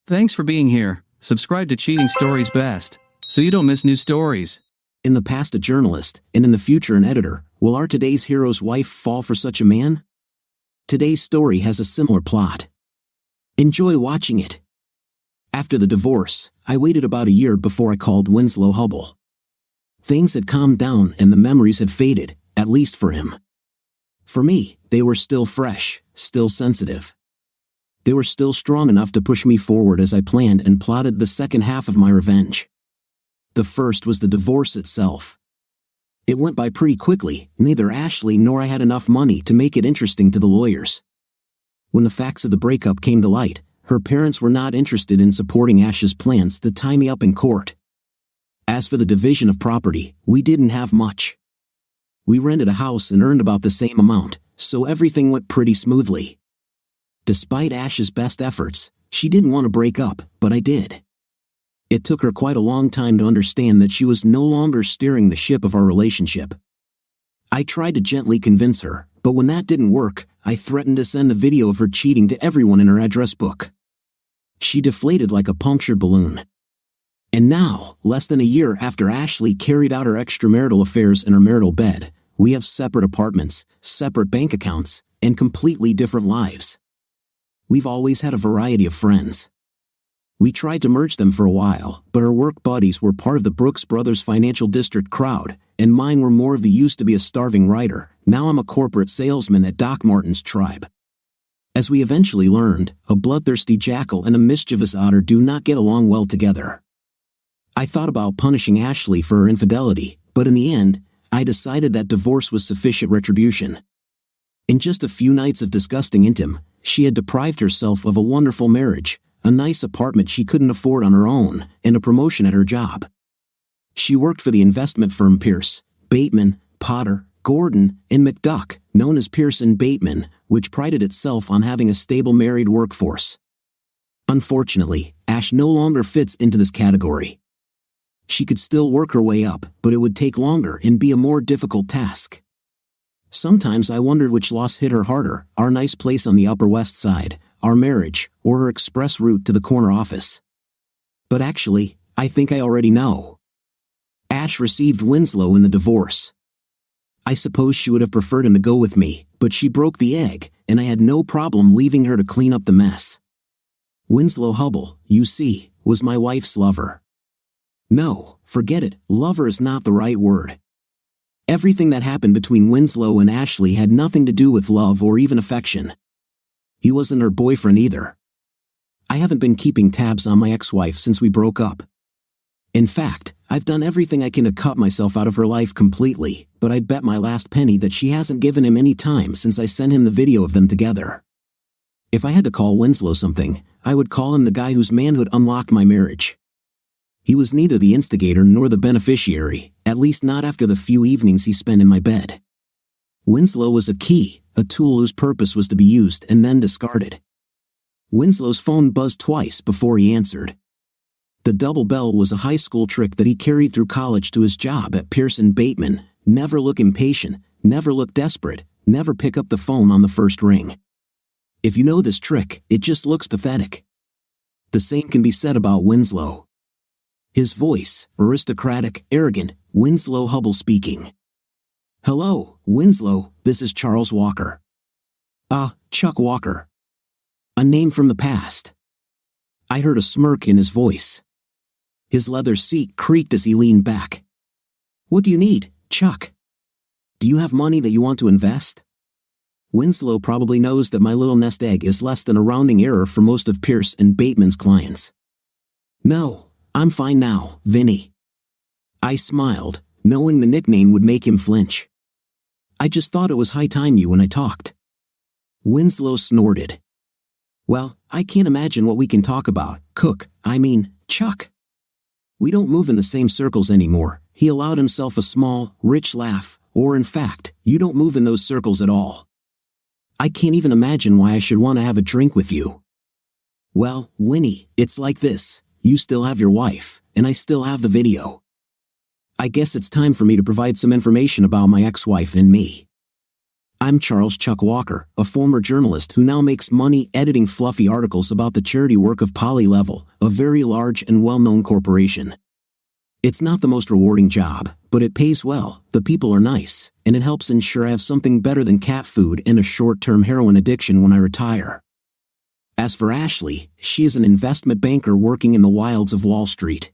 Thanks for being here. Subscribe to Cheating Stories Best, so you don't miss new stories. In the past a journalist, and in the future an editor, will our today's hero's wife fall for such a man? Today's story has a similar plot. Enjoy watching it. After the divorce, I waited about a year before I called Winslow Hubble. Things had calmed down and the memories had faded, at least for him. For me, they were still fresh, still sensitive. They were still strong enough to push me forward as I planned and plotted the second half of my revenge. The first was the divorce itself. It went by pretty quickly. Neither Ashley nor I had enough money to make it interesting to the lawyers. When the facts of the breakup came to light, her parents were not interested in supporting Ash's plans to tie me up in court. As for the division of property, we didn't have much. We rented a house and earned about the same amount, so everything went pretty smoothly. Despite Ash's best efforts, she didn't want to break up, but I did. It took her quite a long time to understand that she was no longer steering the ship of our relationship. I tried to gently convince her, but when that didn't work, I threatened to send a video of her cheating to everyone in her address book. She deflated like a punctured balloon. And now, less than a year after Ashley carried out her extramarital affairs in her marital bed, we have separate apartments, separate bank accounts, and completely different lives. We've always had a variety of friends. We tried to merge them for a while, but her work buddies were part of the Brooks Brothers financial district crowd, and mine were more of the used to be a starving writer, now I'm a corporate salesman at Doc Martin's tribe. As we eventually learned, a bloodthirsty jackal and a mischievous otter do not get along well together. I thought about punishing Ashley for her infidelity, but in the end, I decided that divorce was sufficient retribution. In just a few nights of disgusting intim, she had deprived herself of a wonderful marriage, a nice apartment she couldn't afford on her own, and a promotion at her job. She worked for the investment firm Pierce, Bateman, Potter, Gordon, and McDuck, known as Pearson Bateman, which prided itself on having a stable married workforce. Unfortunately, Ash no longer fits into this category. She could still work her way up, but it would take longer and be a more difficult task. Sometimes I wondered which loss hit her harder, our nice place on the Upper West Side, our marriage, or her express route to the corner office. But actually, I think I already know. Ash received Winslow in the divorce. I suppose she would have preferred him to go with me, but she broke the egg, and I had no problem leaving her to clean up the mess. Winslow Hubble, you see, was my wife's lover. No, forget it, lover is not the right word. Everything that happened between Winslow and Ashley had nothing to do with love or even affection. He wasn't her boyfriend either. I haven't been keeping tabs on my ex-wife since we broke up. In fact, I've done everything I can to cut myself out of her life completely, but I'd bet my last penny that she hasn't given him any time since I sent him the video of them together. If I had to call Winslow something, I would call him the guy whose manhood unlocked my marriage. He was neither the instigator nor the beneficiary, at least not after the few evenings he spent in my bed. Winslow was a key, a tool whose purpose was to be used and then discarded. Winslow's phone buzzed twice before he answered. The double bell was a high school trick that he carried through college to his job at Pearson Bateman: never look impatient, never look desperate, never pick up the phone on the first ring. If you know this trick, it just looks pathetic. The same can be said about Winslow. His voice, aristocratic, arrogant, Winslow Hubble speaking. Hello, Winslow, this is Charles Walker. Chuck Walker. A name from the past. I heard a smirk in his voice. His leather seat creaked as he leaned back. What do you need, Chuck? Do you have money that you want to invest? Winslow probably knows that my little nest egg is less than a rounding error for most of Pierce and Bateman's clients. No, I'm fine now, Vinny. I smiled, knowing the nickname would make him flinch. I just thought it was high time you and I talked. Winslow snorted. Well, I can't imagine what we can talk about, Chuck. We don't move in the same circles anymore. He allowed himself a small, rich laugh, or in fact, you don't move in those circles at all. I can't even imagine why I should want to have a drink with you. Well, Winnie, it's like this. You still have your wife, and I still have the video. I guess it's time for me to provide some information about my ex-wife and me. I'm Charles Chuck Walker, a former journalist who now makes money editing fluffy articles about the charity work of Polylevel, a very large and well-known corporation. It's not the most rewarding job, but it pays well, the people are nice, and it helps ensure I have something better than cat food and a short-term heroin addiction when I retire. As for Ashley, she is an investment banker working in the wilds of Wall Street.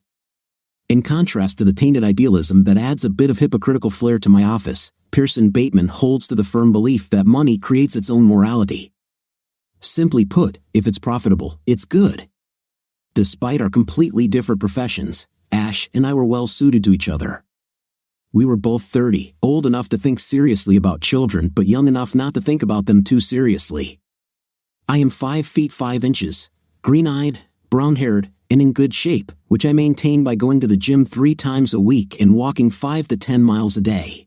In contrast to the tainted idealism that adds a bit of hypocritical flair to my office, Pearson Bateman holds to the firm belief that money creates its own morality. Simply put, if it's profitable, it's good. Despite our completely different professions, Ash and I were well suited to each other. We were both 30, old enough to think seriously about children but young enough not to think about them too seriously. I am 5 feet 5 inches, green-eyed, brown-haired, and in good shape, which I maintain by going to the gym 3 times a week and walking 5 to 10 miles a day.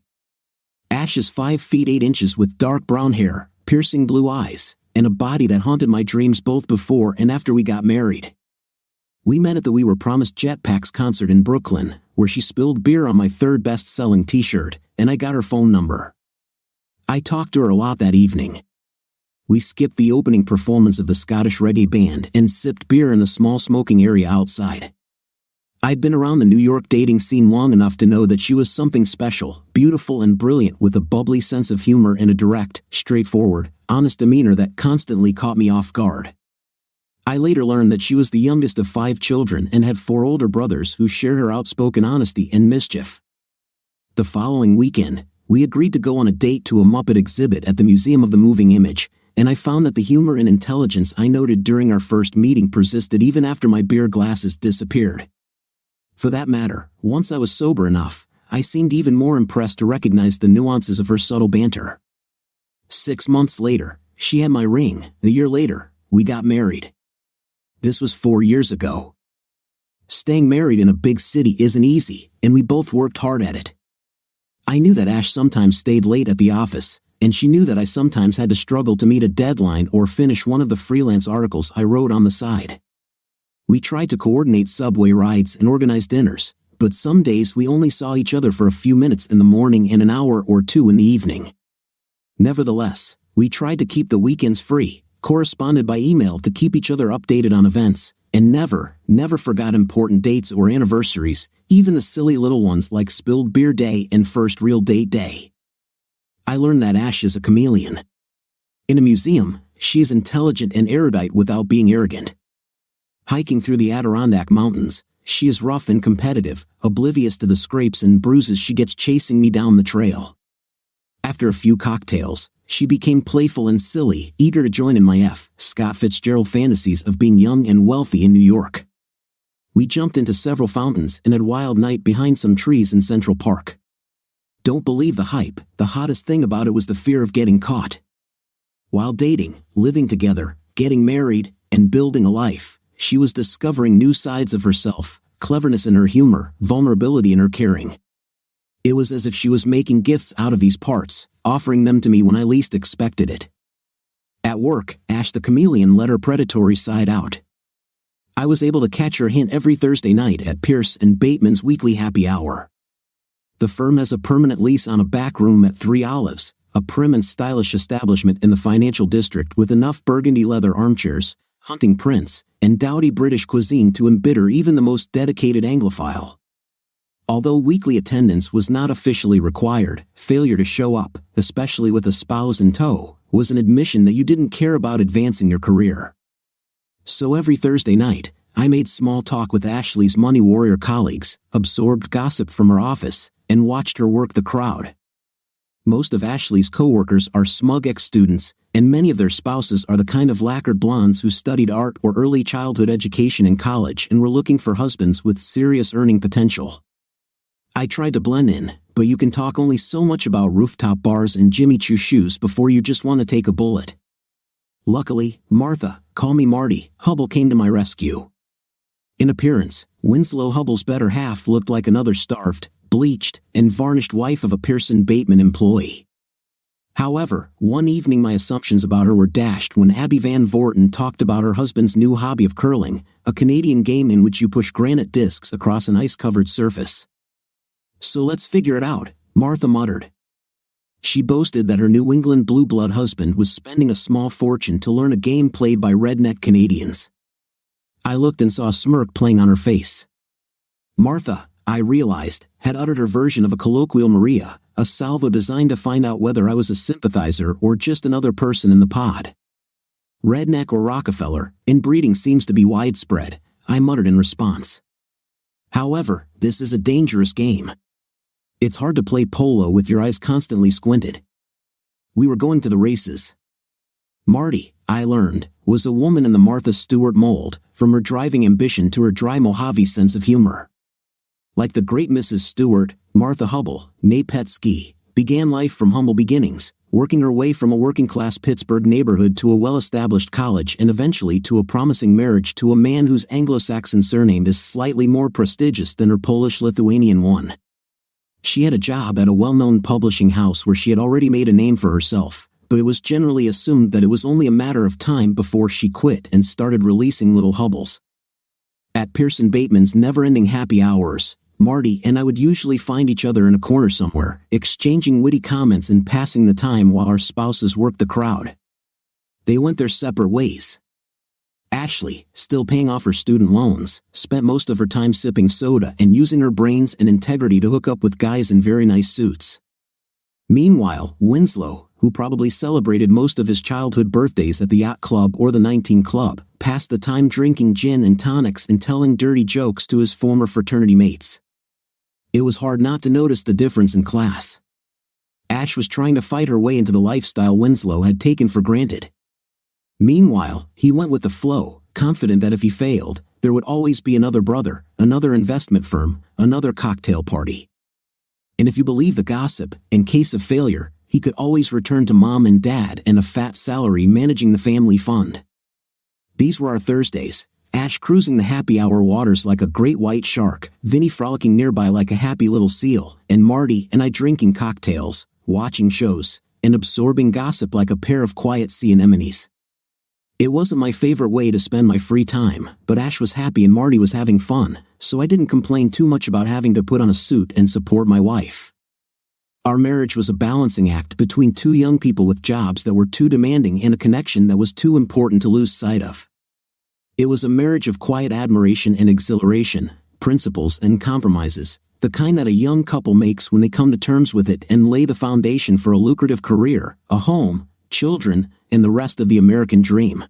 Ash is 5 feet 8 inches with dark brown hair, piercing blue eyes, and a body that haunted my dreams both before and after we got married. We met at the We Were Promised Jetpacks concert in Brooklyn, where she spilled beer on my 3rd best-selling t-shirt, and I got her phone number. I talked to her a lot that evening. We skipped the opening performance of the Scottish reggae band and sipped beer in the small smoking area outside. I'd been around the New York dating scene long enough to know that she was something special, beautiful and brilliant with a bubbly sense of humor and a direct, straightforward, honest demeanor that constantly caught me off guard. I later learned that she was the youngest of 5 children and had 4 older brothers who shared her outspoken honesty and mischief. The following weekend, we agreed to go on a date to a Muppet exhibit at the Museum of the Moving Image, and I found that the humor and intelligence I noted during our first meeting persisted even after my beer glasses disappeared. For that matter, once I was sober enough, I seemed even more impressed to recognize the nuances of her subtle banter. 6 months later, she had my ring. A year later, we got married. This was 4 years ago. Staying married in a big city isn't easy, and we both worked hard at it. I knew that Ash sometimes stayed late at the office, and she knew that I sometimes had to struggle to meet a deadline or finish one of the freelance articles I wrote on the side. We tried to coordinate subway rides and organize dinners, but some days we only saw each other for a few minutes in the morning and an hour or 2 in the evening. Nevertheless, we tried to keep the weekends free, corresponded by email to keep each other updated on events, and never forgot important dates or anniversaries, even the silly little ones like Spilled Beer Day and First Real Date Day. I learned that Ash is a chameleon. In a museum, she is intelligent and erudite without being arrogant. Hiking through the Adirondack Mountains, she is rough and competitive, oblivious to the scrapes and bruises she gets chasing me down the trail. After a few cocktails, she became playful and silly, eager to join in my F. Scott Fitzgerald fantasies of being young and wealthy in New York. We jumped into several fountains and had a wild night behind some trees in Central Park. Don't believe the hype, the hottest thing about it was the fear of getting caught. While dating, living together, getting married, and building a life, she was discovering new sides of herself, cleverness in her humor, vulnerability in her caring. It was as if she was making gifts out of these parts, offering them to me when I least expected it. At work, Ash the chameleon let her predatory side out. I was able to catch her hint every Thursday night at Pierce and Bateman's weekly happy hour. The firm has a permanent lease on a back room at 3 Olives, a prim and stylish establishment in the financial district with enough burgundy leather armchairs, hunting prints, and dowdy British cuisine to embitter even the most dedicated Anglophile. Although weekly attendance was not officially required, failure to show up, especially with a spouse in tow, was an admission that you didn't care about advancing your career. So every Thursday night, I made small talk with Ashley's money warrior colleagues, absorbed gossip from her office, and watched her work the crowd. Most of Ashley's coworkers are smug ex-students, and many of their spouses are the kind of lacquered blondes who studied art or early childhood education in college and were looking for husbands with serious earning potential. I tried to blend in, but you can talk only so much about rooftop bars and Jimmy Choo shoes before you just want to take a bullet. Luckily, Martha, call me Marty, Hubble came to my rescue. In appearance, Winslow Hubble's better half looked like another starved, bleached, and varnished wife of a Pearson Bateman employee. However, one evening my assumptions about her were dashed when Abby Van Vorten talked about her husband's new hobby of curling, a Canadian game in which you push granite discs across an ice-covered surface. So let's figure it out, Martha muttered. She boasted that her New England blue blood husband was spending a small fortune to learn a game played by redneck Canadians. I looked and saw a smirk playing on her face. Martha, I realized, had uttered her version of a colloquial Maria, a salvo designed to find out whether I was a sympathizer or just another person in the pod. Redneck or Rockefeller, inbreeding seems to be widespread, I muttered in response. However, this is a dangerous game. It's hard to play polo with your eyes constantly squinted. We were going to the races. Marty, I learned, was a woman in the Martha Stewart mold, from her driving ambition to her dry Mojave sense of humor. Like the great Mrs. Stewart, Martha Hubble, née Petsky, began life from humble beginnings, working her way from a working-class Pittsburgh neighborhood to a well-established college and eventually to a promising marriage to a man whose Anglo-Saxon surname is slightly more prestigious than her Polish-Lithuanian one. She had a job at a well-known publishing house where she had already made a name for herself, but it was generally assumed that it was only a matter of time before she quit and started releasing little Hubbles. At Pearson Bateman's never-ending happy hours, Marty and I would usually find each other in a corner somewhere, exchanging witty comments and passing the time while our spouses worked the crowd. They went their separate ways. Ashley, still paying off her student loans, spent most of her time sipping soda and using her brains and integrity to hook up with guys in very nice suits. Meanwhile, Winslow, who probably celebrated most of his childhood birthdays at the yacht club or the 19 Club, passed the time drinking gin and tonics and telling dirty jokes to his former fraternity mates. It was hard not to notice the difference in class. Ash was trying to fight her way into the lifestyle Winslow had taken for granted. Meanwhile, he went with the flow, confident that if he failed, there would always be another brother, another investment firm, another cocktail party. And if you believe the gossip, in case of failure, he could always return to mom and dad and a fat salary managing the family fund. These were our Thursdays, Ash cruising the happy hour waters like a great white shark, Vinny frolicking nearby like a happy little seal, and Marty and I drinking cocktails, watching shows, and absorbing gossip like a pair of quiet sea anemones. It wasn't my favorite way to spend my free time, but Ash was happy and Marty was having fun, so I didn't complain too much about having to put on a suit and support my wife. Our marriage was a balancing act between two young people with jobs that were too demanding and a connection that was too important to lose sight of. It was a marriage of quiet admiration and exhilaration, principles and compromises, the kind that a young couple makes when they come to terms with it and lay the foundation for a lucrative career, a home, children, and the rest of the American dream.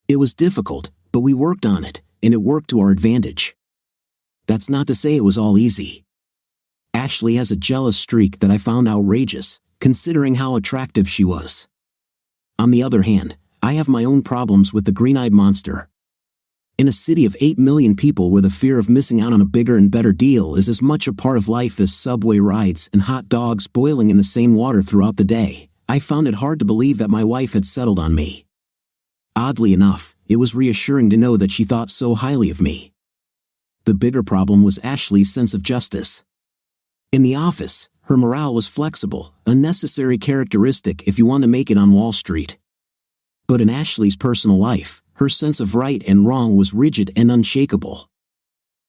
It was difficult, but we worked on it, and it worked to our advantage. That's not to say it was all easy. Ashley has a jealous streak that I found outrageous, considering how attractive she was. On the other hand, I have my own problems with the green-eyed monster. In a city of 8 million people where the fear of missing out on a bigger and better deal is as much a part of life as subway rides and hot dogs boiling in the same water throughout the day, I found it hard to believe that my wife had settled on me. Oddly enough, it was reassuring to know that she thought so highly of me. The bigger problem was Ashley's sense of justice. In the office, her morale was flexible, a necessary characteristic if you want to make it on Wall Street. But in Ashley's personal life, her sense of right and wrong was rigid and unshakable.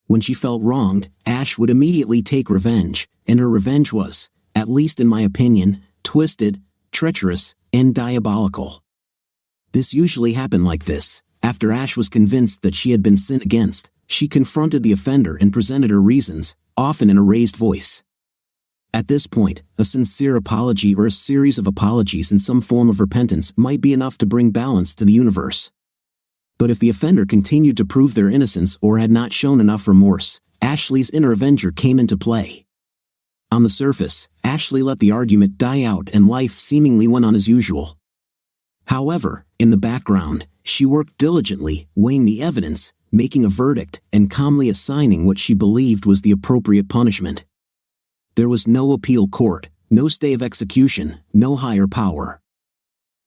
When she felt wronged, Ash would immediately take revenge, and her revenge was, at least in my opinion, twisted, treacherous, and diabolical. This usually happened like this. After Ash was convinced that she had been sinned against, she confronted the offender and presented her reasons, often in a raised voice. At this point, a sincere apology or a series of apologies in some form of repentance might be enough to bring balance to the universe. But if the offender continued to prove their innocence or had not shown enough remorse, Ashley's inner avenger came into play. On the surface, Ashley let the argument die out and life seemingly went on as usual. However, in the background, she worked diligently, weighing the evidence, making a verdict, and calmly assigning what she believed was the appropriate punishment. There was no appeal court, no stay of execution, no higher power.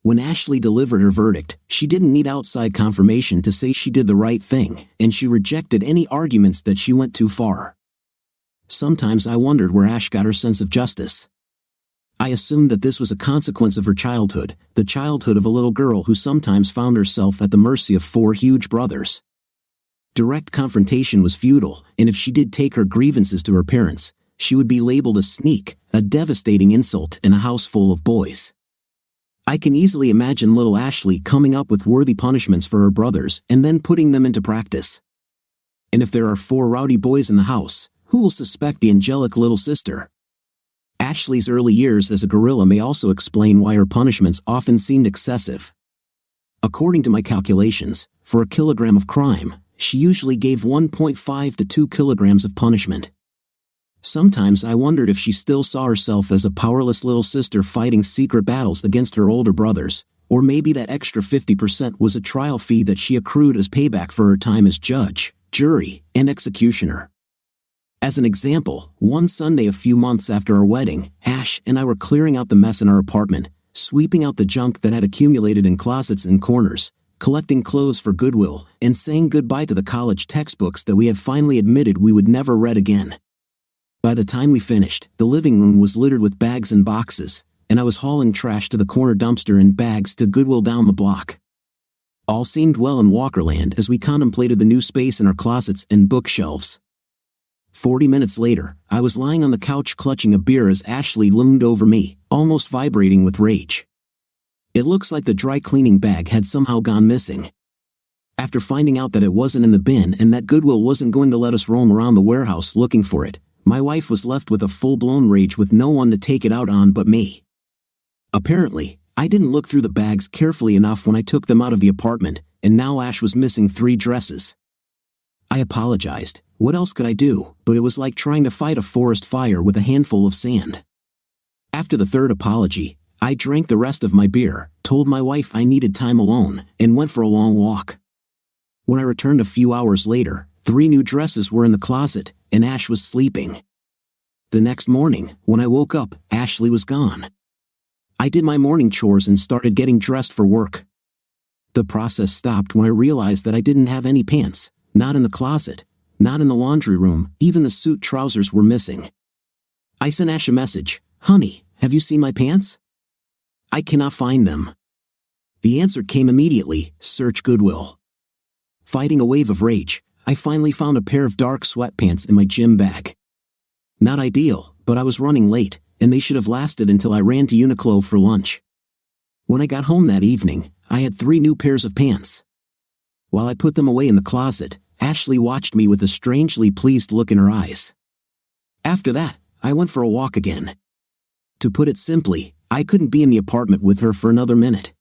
When Ashley delivered her verdict, she didn't need outside confirmation to say she did the right thing, and she rejected any arguments that she went too far. Sometimes I wondered where Ash got her sense of justice. I assumed that this was a consequence of her childhood, the childhood of a little girl who sometimes found herself at the mercy of 4 huge brothers. Direct confrontation was futile, and if she did take her grievances to her parents, she would be labeled a sneak, a devastating insult in a house full of boys. I can easily imagine little Ashley coming up with worthy punishments for her brothers and then putting them into practice. And if there are 4 rowdy boys in the house, who will suspect the angelic little sister? Ashley's early years as a gorilla may also explain why her punishments often seemed excessive. According to my calculations, for a kilogram of crime, she usually gave 1.5 to 2 kilograms of punishment. Sometimes I wondered if she still saw herself as a powerless little sister fighting secret battles against her older brothers, or maybe that extra 50% was a trial fee that she accrued as payback for her time as judge, jury, and executioner. As an example, one Sunday a few months after our wedding, Ash and I were clearing out the mess in our apartment, sweeping out the junk that had accumulated in closets and corners, collecting clothes for Goodwill, and saying goodbye to the college textbooks that we had finally admitted we would never read again. By the time we finished, the living room was littered with bags and boxes, and I was hauling trash to the corner dumpster in bags to Goodwill down the block. All seemed well in Walkerland as we contemplated the new space in our closets and bookshelves. 40 minutes later, I was lying on the couch clutching a beer as Ashley loomed over me, almost vibrating with rage. It looks like the dry cleaning bag had somehow gone missing. After finding out that it wasn't in the bin and that Goodwill wasn't going to let us roam around the warehouse looking for it, my wife was left with a full-blown rage with no one to take it out on but me. Apparently, I didn't look through the bags carefully enough when I took them out of the apartment, and now Ash was missing 3 dresses. I apologized. What else could I do? But it was like trying to fight a forest fire with a handful of sand. After the 3rd apology, I drank the rest of my beer, told my wife I needed time alone, and went for a long walk. When I returned a few hours later, 3 new dresses were in the closet, and Ash was sleeping. The next morning, when I woke up, Ashley was gone. I did my morning chores and started getting dressed for work. The process stopped when I realized that I didn't have any pants, not in the closet, not in the laundry room, even the suit trousers were missing. I sent Ash a message, "Honey, have you seen my pants? I cannot find them." The answer came immediately, "Search Goodwill." Fighting a wave of rage, I finally found a pair of dark sweatpants in my gym bag. Not ideal, but I was running late, and they should have lasted until I ran to Uniqlo for lunch. When I got home that evening, I had 3 new pairs of pants. While I put them away in the closet, Ashley watched me with a strangely pleased look in her eyes. After that, I went for a walk again. To put it simply, I couldn't be in the apartment with her for another minute.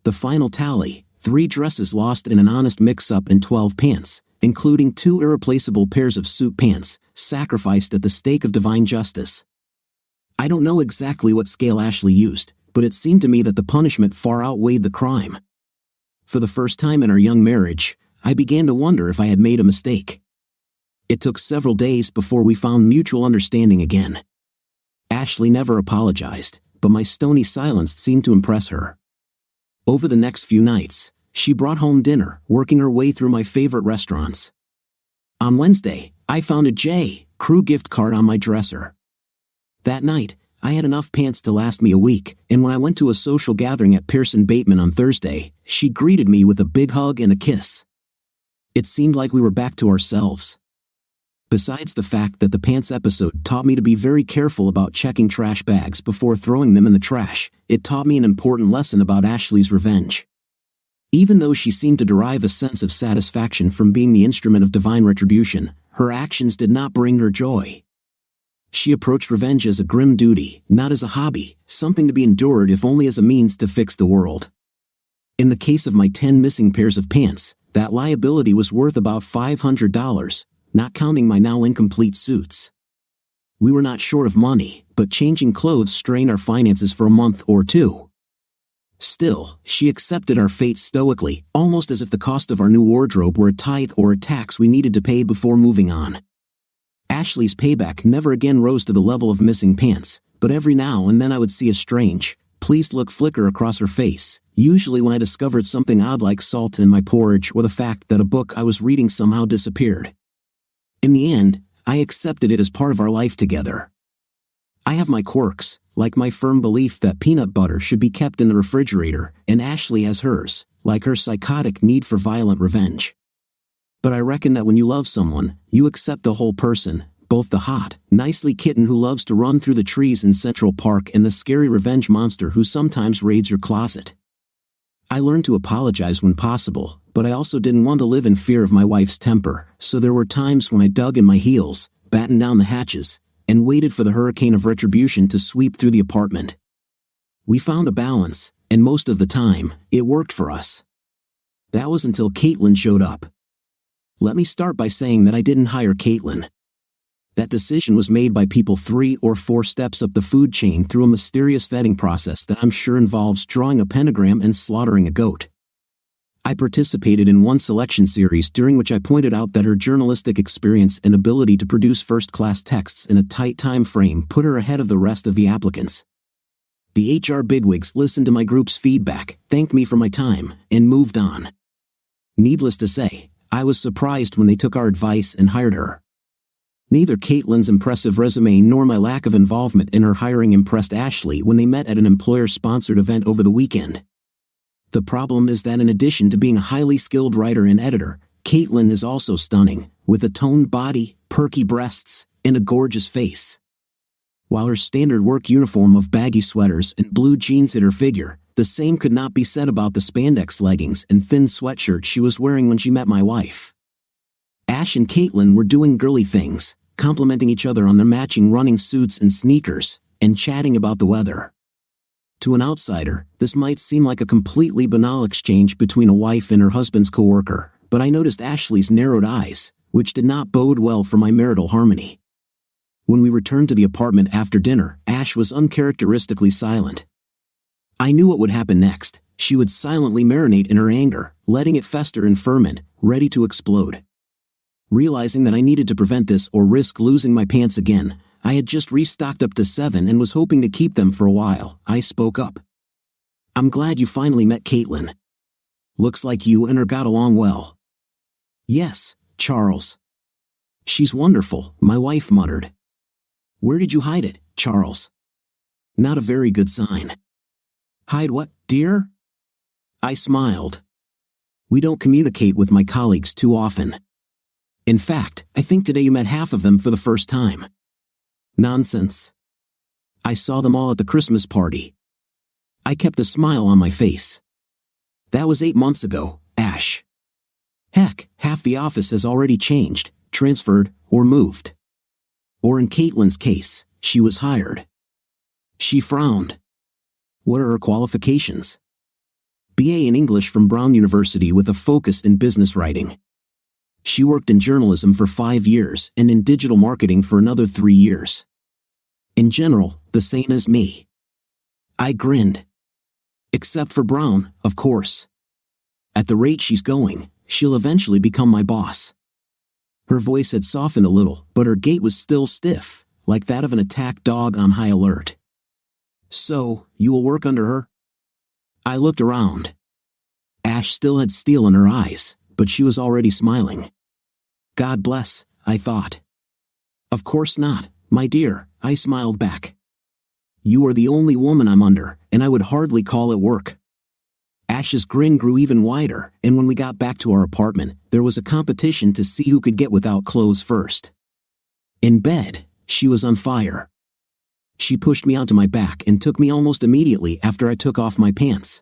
The final tally, 3 dresses lost in an honest mix-up and 12 pants, including 2 irreplaceable pairs of suit pants, sacrificed at the stake of divine justice. I don't know exactly what scale Ashley used, but it seemed to me that the punishment far outweighed the crime. For the first time in our young marriage, I began to wonder if I had made a mistake. It took several days before we found mutual understanding again. Ashley never apologized, but my stony silence seemed to impress her. Over the next few nights, she brought home dinner, working her way through my favorite restaurants. On Wednesday, I found a J.Crew gift card on my dresser. That night, I had enough pants to last me a week, and when I went to a social gathering at Pearson Bateman on Thursday, she greeted me with a big hug and a kiss. It seemed like we were back to ourselves. Besides the fact that the pants episode taught me to be very careful about checking trash bags before throwing them in the trash, it taught me an important lesson about Ashley's revenge. Even though she seemed to derive a sense of satisfaction from being the instrument of divine retribution, her actions did not bring her joy. She approached revenge as a grim duty, not as a hobby, something to be endured if only as a means to fix the world. In the case of my 10 missing pairs of pants, that liability was worth about $500, not counting my now incomplete suits. We were not short of money, but changing clothes strained our finances for a month or 2. Still, she accepted our fate stoically, almost as if the cost of our new wardrobe were a tithe or a tax we needed to pay before moving on. Ashley's payback never again rose to the level of missing pants, but every now and then I would see a strange, pleased look flicker across her face, usually when I discovered something odd like salt in my porridge or the fact that a book I was reading somehow disappeared. In the end, I accepted it as part of our life together. I have my quirks, like my firm belief that peanut butter should be kept in the refrigerator, and Ashley has hers, like her psychotic need for violent revenge. But I reckon that when you love someone, you accept the whole person, both the hot, nicely kitten who loves to run through the trees in Central Park and the scary revenge monster who sometimes raids your closet. I learned to apologize when possible, but I also didn't want to live in fear of my wife's temper, so there were times when I dug in my heels, battened down the hatches, and waited for the hurricane of retribution to sweep through the apartment. We found a balance, and most of the time, it worked for us. That was until Caitlin showed up. Let me start by saying that I didn't hire Caitlin. That decision was made by people 3 or 4 steps up the food chain through a mysterious vetting process that I'm sure involves drawing a pentagram and slaughtering a goat. I participated in one selection series during which I pointed out that her journalistic experience and ability to produce first-class texts in a tight time frame put her ahead of the rest of the applicants. The HR bigwigs listened to my group's feedback, thanked me for my time, and moved on. Needless to say, I was surprised when they took our advice and hired her. Neither Caitlin's impressive resume nor my lack of involvement in her hiring impressed Ashley when they met at an employer-sponsored event over the weekend. The problem is that in addition to being a highly skilled writer and editor, Caitlin is also stunning, with a toned body, perky breasts, and a gorgeous face. While her standard work uniform of baggy sweaters and blue jeans hid her figure, the same could not be said about the spandex leggings and thin sweatshirt she was wearing when she met my wife. Ash and Caitlin were doing girly things, complimenting each other on their matching running suits and sneakers, and chatting about the weather. To an outsider, this might seem like a completely banal exchange between a wife and her husband's coworker, but I noticed Ashley's narrowed eyes, which did not bode well for my marital harmony. When we returned to the apartment after dinner, Ash was uncharacteristically silent. I knew what would happen next. She would silently marinate in her anger, letting it fester and ferment, ready to explode. Realizing that I needed to prevent this or risk losing my pants again, I had just restocked up to 7 and was hoping to keep them for a while. I spoke up. "I'm glad you finally met Caitlin. Looks like you and her got along well." "Yes, Charles." "She's wonderful," my wife muttered. "Where did you hide it, Charles?" "Not a very good sign." "Hide what, dear?" I smiled. "We don't communicate with my colleagues too often. In fact, I think today you met half of them for the first time." "Nonsense. I saw them all at the Christmas party." I kept a smile on my face. "That was 8 months ago, Ash. Heck, half the office has already changed, transferred, or moved. Or in Caitlin's case, she was hired." She frowned. "What are her qualifications?" "BA in English from Brown University with a focus in business writing. She worked in journalism for 5 years and in digital marketing for another 3 years. In general, the same as me." I grinned. "Except for Brown, of course. At the rate she's going, she'll eventually become my boss." Her voice had softened a little, but her gait was still stiff, like that of an attacked dog on high alert. "So, you will work under her?" I looked around. Ash still had steel in her eyes, but she was already smiling. God bless, I thought. "Of course not, my dear," I smiled back. "You are the only woman I'm under, and I would hardly call it work." Ash's grin grew even wider, and when we got back to our apartment, there was a competition to see who could get without clothes first. In bed, she was on fire. She pushed me onto my back and took me almost immediately after I took off my pants.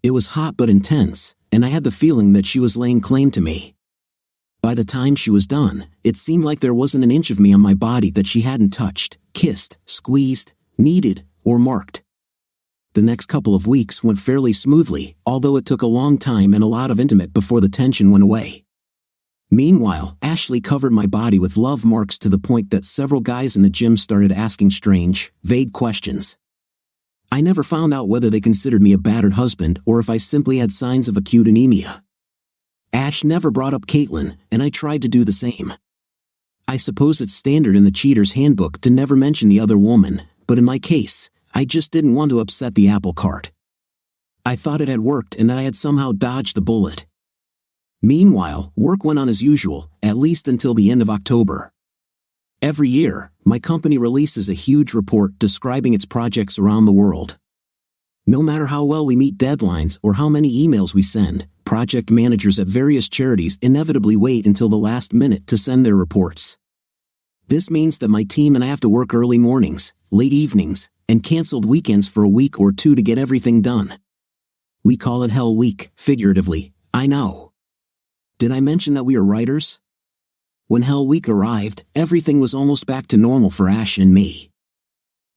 It was hot but intense, and I had the feeling that she was laying claim to me. By the time she was done, it seemed like there wasn't an inch of me on my body that she hadn't touched, kissed, squeezed, kneaded, or marked. The next couple of weeks went fairly smoothly, although it took a long time and a lot of intimate before the tension went away. Meanwhile, Ashley covered my body with love marks to the point that several guys in the gym started asking strange, vague questions. I never found out whether they considered me a battered husband or if I simply had signs of acute anemia. Ash never brought up Caitlin, and I tried to do the same. I suppose it's standard in the cheater's handbook to never mention the other woman, but in my case, I just didn't want to upset the apple cart. I thought it had worked and that I had somehow dodged the bullet. Meanwhile, work went on as usual, at least until the end of October. Every year, my company releases a huge report describing its projects around the world. No matter how well we meet deadlines or how many emails we send, project managers at various charities inevitably wait until the last minute to send their reports. This means that my team and I have to work early mornings, late evenings, and canceled weekends for a week or two to get everything done. We call it Hell Week, figuratively, I know. Did I mention that we are writers? When Hell Week arrived, everything was almost back to normal for Ash and me.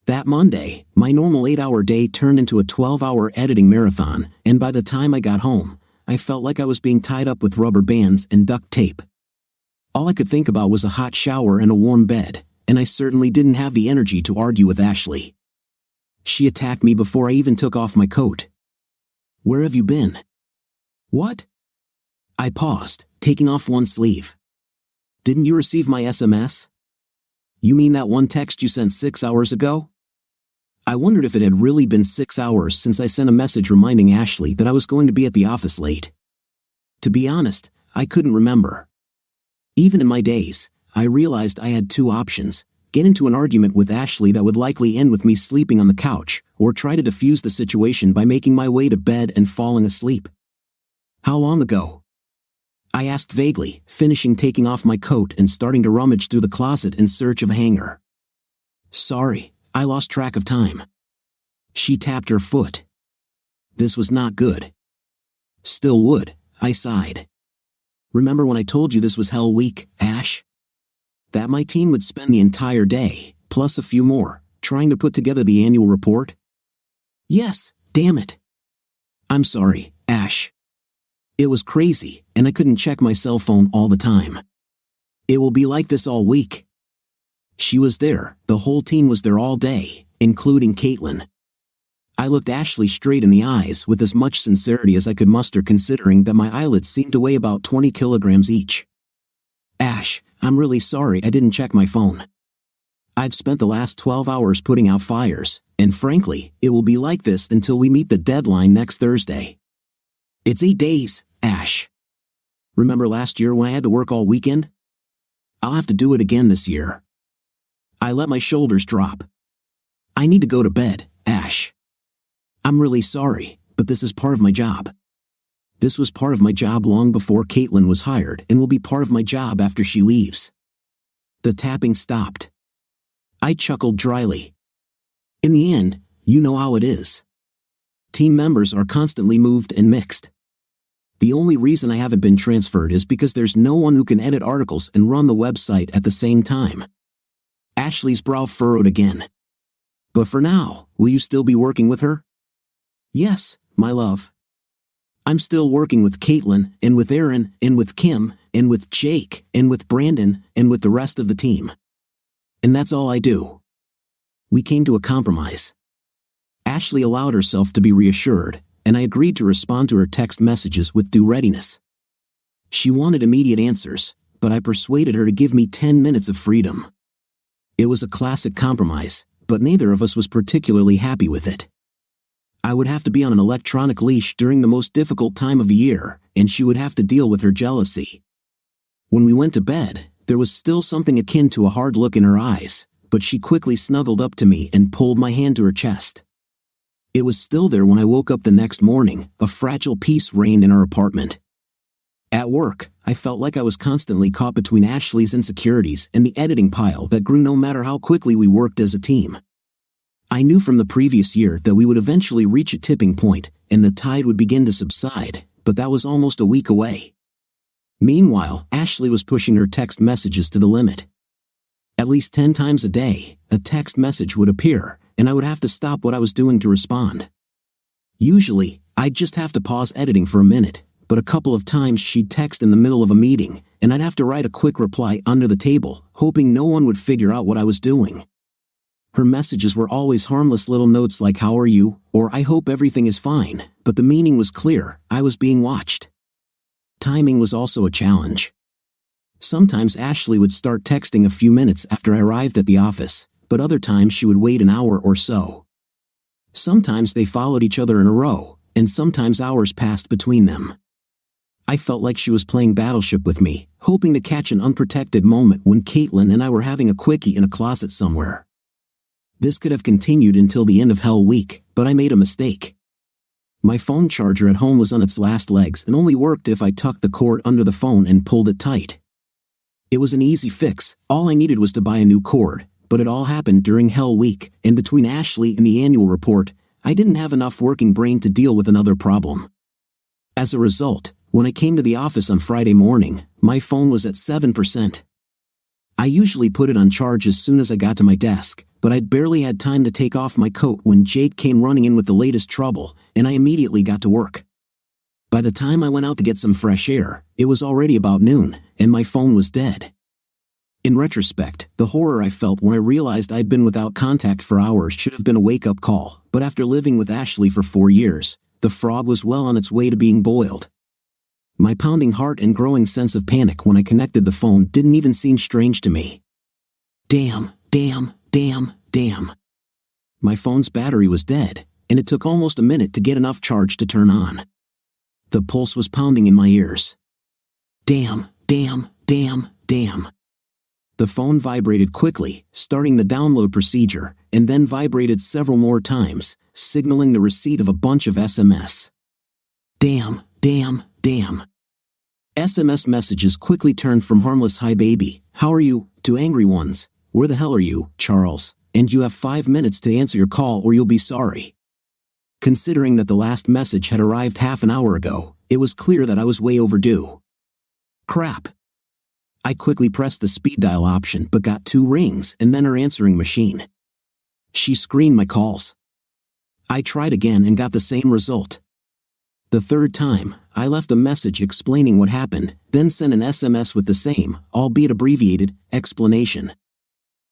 That Monday, my normal 8-hour day turned into a 12-hour editing marathon, and by the time I got home, I felt like I was being tied up with rubber bands and duct tape. All I could think about was a hot shower and a warm bed, and I certainly didn't have the energy to argue with Ashley. She attacked me before I even took off my coat. "Where have you been?" "What?" I paused, taking off one sleeve. "Didn't you receive my SMS?" "You mean that one text you sent 6 hours ago?" I wondered if it had really been 6 hours since I sent a message reminding Ashley that I was going to be at the office late. To be honest, I couldn't remember. Even in my daze, I realized I had two options: get into an argument with Ashley that would likely end with me sleeping on the couch, or try to defuse the situation by making my way to bed and falling asleep. "How long ago?" I asked vaguely, finishing taking off my coat and starting to rummage through the closet in search of a hanger. "Sorry, I lost track of time." She tapped her foot. This was not good. "Still would," I sighed. "Remember when I told you this was Hell Week, Ash? That my team would spend the entire day, plus a few more, trying to put together the annual report?" "Yes, damn it." "I'm sorry, Ash. It was crazy, and I couldn't check my cell phone all the time. It will be like this all week." She was there, the whole team was there all day, including Caitlin. I looked Ashley straight in the eyes with as much sincerity as I could muster, considering that my eyelids seemed to weigh about 20 kilograms each. "Ash, I'm really sorry I didn't check my phone. I've spent the last 12 hours putting out fires, and frankly, it will be like this until we meet the deadline next Thursday. It's 8 days, Ash. Remember last year when I had to work all weekend? I'll have to do it again this year." I let my shoulders drop. "I need to go to bed, Ash. I'm really sorry, but this is part of my job. This was part of my job long before Caitlin was hired and will be part of my job after she leaves." The tapping stopped. I chuckled dryly. In the end, you know how it is. Team members are constantly moved and mixed. The only reason I haven't been transferred is because there's no one who can edit articles and run the website at the same time. Ashley's brow furrowed again. "But for now, will you still be working with her?" "Yes, my love. I'm still working with Caitlin, and with Aaron, and with Kim, and with Jake, and with Brandon, and with the rest of the team. And that's all I do." We came to a compromise. Ashley allowed herself to be reassured, and I agreed to respond to her text messages with due readiness. She wanted immediate answers, but I persuaded her to give me 10 minutes of freedom. It was a classic compromise, but neither of us was particularly happy with it. I would have to be on an electronic leash during the most difficult time of the year, and she would have to deal with her jealousy. When we went to bed, there was still something akin to a hard look in her eyes, but she quickly snuggled up to me and pulled my hand to her chest. It was still there when I woke up the next morning. A fragile peace reigned in our apartment. At work, I felt like I was constantly caught between Ashley's insecurities and the editing pile that grew no matter how quickly we worked as a team. I knew from the previous year that we would eventually reach a tipping point, and the tide would begin to subside, but that was almost a week away. Meanwhile, Ashley was pushing her text messages to the limit. At least 10 times a day, a text message would appear, and I would have to stop what I was doing to respond. Usually, I'd just have to pause editing for a minute, but a couple of times she'd text in the middle of a meeting, and I'd have to write a quick reply under the table, hoping no one would figure out what I was doing. Her messages were always harmless little notes like "How are you?" or "I hope everything is fine," but the meaning was clear: I was being watched. Timing was also a challenge. Sometimes Ashley would start texting a few minutes after I arrived at the office, but other times she would wait an hour or so. Sometimes they followed each other in a row, and sometimes hours passed between them. I felt like she was playing Battleship with me, hoping to catch an unprotected moment when Caitlin and I were having a quickie in a closet somewhere. This could have continued until the end of Hell Week, but I made a mistake. My phone charger at home was on its last legs and only worked if I tucked the cord under the phone and pulled it tight. It was an easy fix, all I needed was to buy a new cord, but it all happened during Hell Week, and between Ashley and the annual report, I didn't have enough working brain to deal with another problem. As a result, when I came to the office on Friday morning, my phone was at 7%. I usually put it on charge as soon as I got to my desk, but I'd barely had time to take off my coat when Jake came running in with the latest trouble, and I immediately got to work. By the time I went out to get some fresh air, it was already about noon, and my phone was dead. In retrospect, the horror I felt when I realized I'd been without contact for hours should have been a wake-up call, but after living with Ashley for 4 years, the frog was well on its way to being boiled. My pounding heart and growing sense of panic when I connected the phone didn't even seem strange to me. Damn. My phone's battery was dead, and it took almost a minute to get enough charge to turn on. The pulse was pounding in my ears. Damn. The phone vibrated quickly, starting the download procedure, and then vibrated several more times, signaling the receipt of a bunch of SMS. Damn. SMS messages quickly turned from harmless "Hi baby, how are you?" to angry ones, "Where the hell are you, Charles? And you have 5 minutes to answer your call or you'll be sorry." Considering that the last message had arrived half an hour ago, it was clear that I was way overdue. Crap. I quickly pressed the speed dial option but got 2 rings and then her answering machine. She screened my calls. I tried again and got the same result. The third time, I left a message explaining what happened, then sent an SMS with the same, albeit abbreviated, explanation.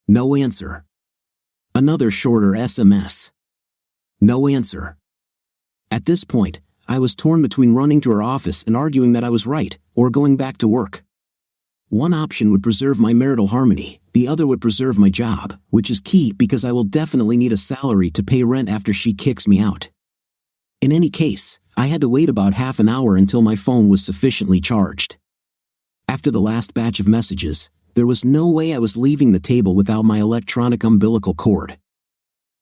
No answer. Another shorter SMS. No answer. At this point, I was torn between running to her office and arguing that I was right, or going back to work. One option would preserve my marital harmony, the other would preserve my job, which is key because I will definitely need a salary to pay rent after she kicks me out. In any case, I had to wait about half an hour until my phone was sufficiently charged. After the last batch of messages, there was no way I was leaving the table without my electronic umbilical cord.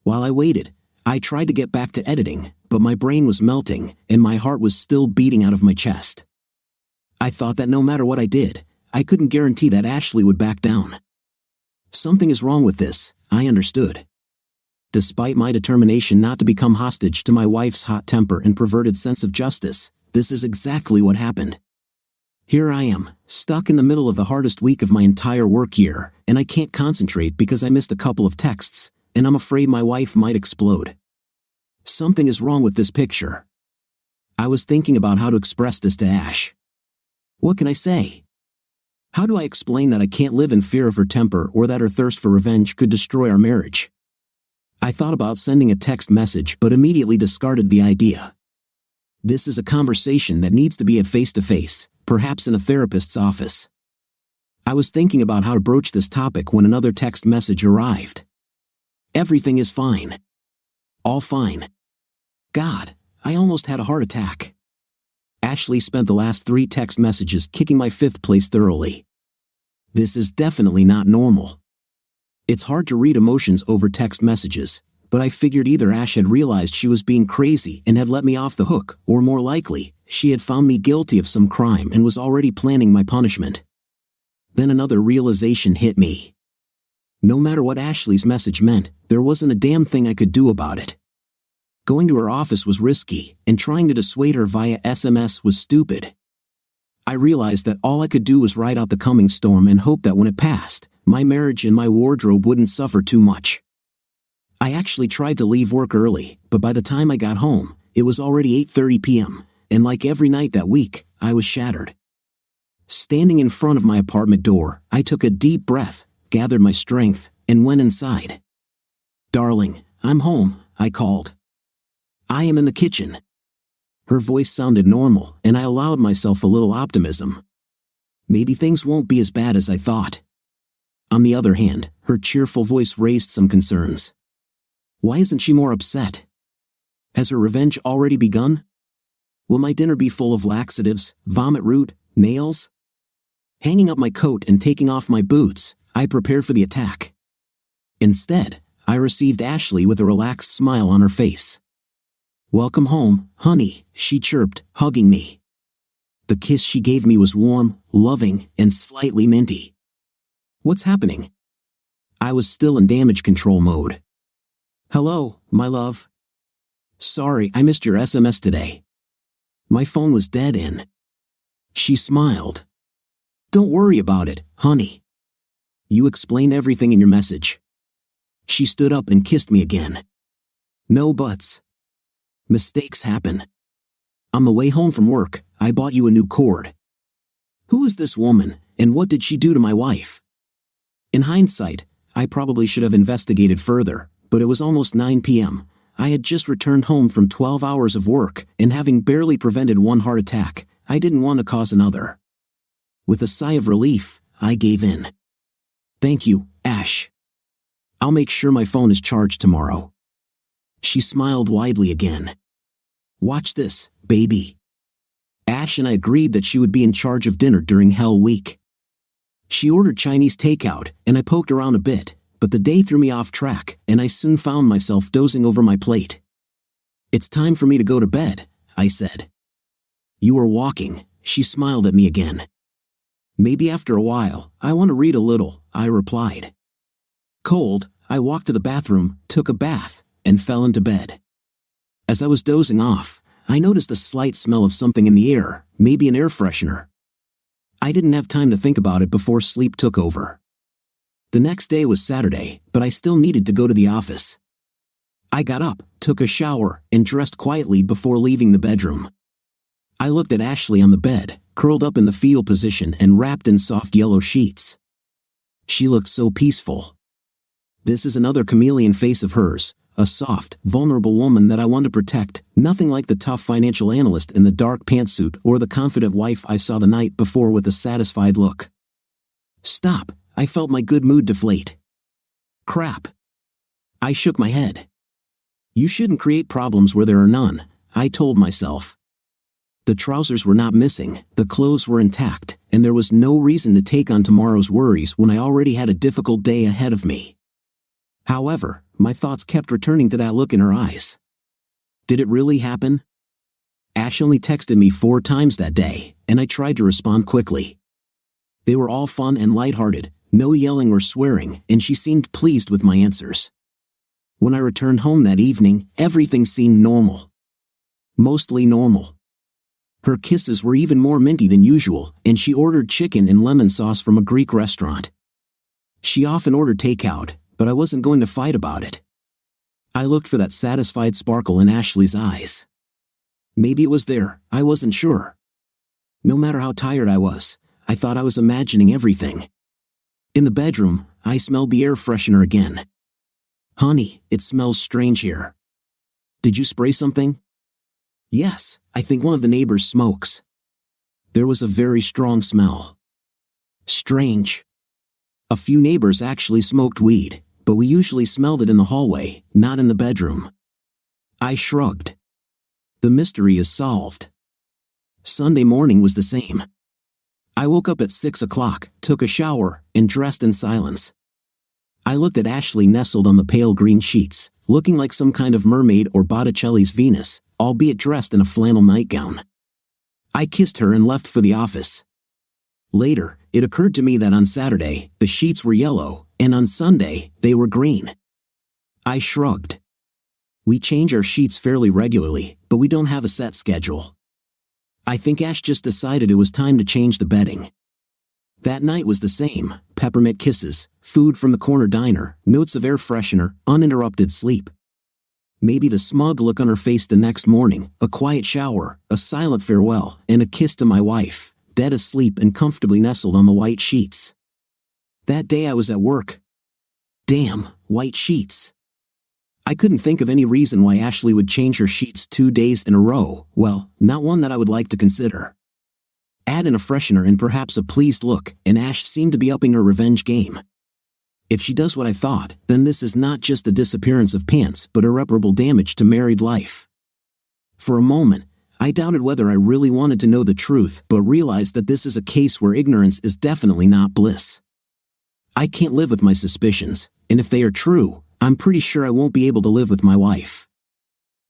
While I waited, I tried to get back to editing, but my brain was melting, and my heart was still beating out of my chest. I thought that no matter what I did, I couldn't guarantee that Ashley would back down. Something is wrong with this, I understood. Despite my determination not to become hostage to my wife's hot temper and perverted sense of justice, this is exactly what happened. Here I am, stuck in the middle of the hardest week of my entire work year, and I can't concentrate because I missed a couple of texts, and I'm afraid my wife might explode. Something is wrong with this picture. I was thinking about how to express this to Ash. What can I say? How do I explain that I can't live in fear of her temper or that her thirst for revenge could destroy our marriage? I thought about sending a text message but immediately discarded the idea. This is a conversation that needs to be at face-to-face, perhaps in a therapist's office. I was thinking about how to broach this topic when another text message arrived. Everything is fine. All fine. God, I almost had a heart attack. Ashley spent the last 3 text messages kicking my 5th place thoroughly. This is definitely not normal. It's hard to read emotions over text messages, but I figured either Ash had realized she was being crazy and had let me off the hook, or more likely, she had found me guilty of some crime and was already planning my punishment. Then another realization hit me. No matter what Ashley's message meant, there wasn't a damn thing I could do about it. Going to her office was risky, and trying to dissuade her via SMS was stupid. I realized that all I could do was ride out the coming storm and hope that when it passed, my marriage and my wardrobe wouldn't suffer too much. I actually tried to leave work early, but by the time I got home, it was already 8:30 p.m., and like every night that week, I was shattered. Standing in front of my apartment door, I took a deep breath, gathered my strength, and went inside. "Darling, I'm home," I called. "I am in the kitchen." Her voice sounded normal, and I allowed myself a little optimism. Maybe things won't be as bad as I thought. On the other hand, her cheerful voice raised some concerns. Why isn't she more upset? Has her revenge already begun? Will my dinner be full of laxatives, vomit root, nails? Hanging up my coat and taking off my boots, I prepared for the attack. Instead, I received Ashley with a relaxed smile on her face. "Welcome home, honey," she chirped, hugging me. The kiss she gave me was warm, loving, and slightly minty. What's happening? I was still in damage control mode. Hello, my love. Sorry, I missed your SMS today. My phone was dead in. She smiled. Don't worry about it, honey. You explained everything in your message. She stood up and kissed me again. No buts. Mistakes happen. On the way home from work, I bought you a new cord. Who is this woman, and what did she do to my wife? In hindsight, I probably should have investigated further, but it was almost 9 p.m. I had just returned home from 12 hours of work, and having barely prevented one heart attack, I didn't want to cause another. With a sigh of relief, I gave in. Thank you, Ash. I'll make sure my phone is charged tomorrow. She smiled widely again. Watch this, baby. Ash and I agreed that she would be in charge of dinner during Hell Week. She ordered Chinese takeout, and I poked around a bit, but the day threw me off track, and I soon found myself dozing over my plate. It's time for me to go to bed, I said. You are walking, she smiled at me again. Maybe after a while, I want to read a little, I replied. Cold, I walked to the bathroom, took a bath, and fell into bed. As I was dozing off, I noticed a slight smell of something in the air, maybe an air freshener. I didn't have time to think about it before sleep took over. The next day was Saturday, but I still needed to go to the office. I got up, took a shower, and dressed quietly before leaving the bedroom. I looked at Ashley on the bed, curled up in the fetal position and wrapped in soft yellow sheets. She looked so peaceful. This is another chameleon face of hers, a soft, vulnerable woman that I want to protect, nothing like the tough financial analyst in the dark pantsuit or the confident wife I saw the night before with a satisfied look. Stop, I felt my good mood deflate. Crap. I shook my head. You shouldn't create problems where there are none, I told myself. The trousers were not missing, the clothes were intact, and there was no reason to take on tomorrow's worries when I already had a difficult day ahead of me. However, my thoughts kept returning to that look in her eyes. Did it really happen? Ash only texted me 4 times that day, and I tried to respond quickly. They were all fun and lighthearted, no yelling or swearing, and she seemed pleased with my answers. When I returned home that evening, everything seemed normal. Mostly normal. Her kisses were even more minty than usual, and she ordered chicken and lemon sauce from a Greek restaurant. She often ordered takeout, but I wasn't going to fight about it. I looked for that satisfied sparkle in Ashley's eyes. Maybe it was there, I wasn't sure. No matter how tired I was, I thought I was imagining everything. In the bedroom, I smelled the air freshener again. Honey, it smells strange here. Did you spray something? Yes, I think one of the neighbors smokes. There was a very strong smell. Strange. A few neighbors actually smoked weed, but we usually smelled it in the hallway, not in the bedroom. I shrugged. The mystery is solved. Sunday morning was the same. I woke up at 6 o'clock, took a shower, and dressed in silence. I looked at Ashley nestled on the pale green sheets, looking like some kind of mermaid or Botticelli's Venus, albeit dressed in a flannel nightgown. I kissed her and left for the office. Later, it occurred to me that on Saturday, the sheets were yellow, and on Sunday, they were green. I shrugged. We change our sheets fairly regularly, but we don't have a set schedule. I think Ash just decided it was time to change the bedding. That night was the same, peppermint kisses, food from the corner diner, notes of air freshener, uninterrupted sleep. Maybe the smug look on her face the next morning, a quiet shower, a silent farewell, and a kiss to my wife, dead asleep and comfortably nestled on the white sheets. That day I was at work. Damn, white sheets. I couldn't think of any reason why Ashley would change her sheets 2 days in a row, well, not one that I would like to consider. Add in a freshener and perhaps a pleased look, and Ash seemed to be upping her revenge game. If she does what I thought, then this is not just the disappearance of pants but irreparable damage to married life. For a moment, I doubted whether I really wanted to know the truth but realized that this is a case where ignorance is definitely not bliss. I can't live with my suspicions, and if they are true, I'm pretty sure I won't be able to live with my wife.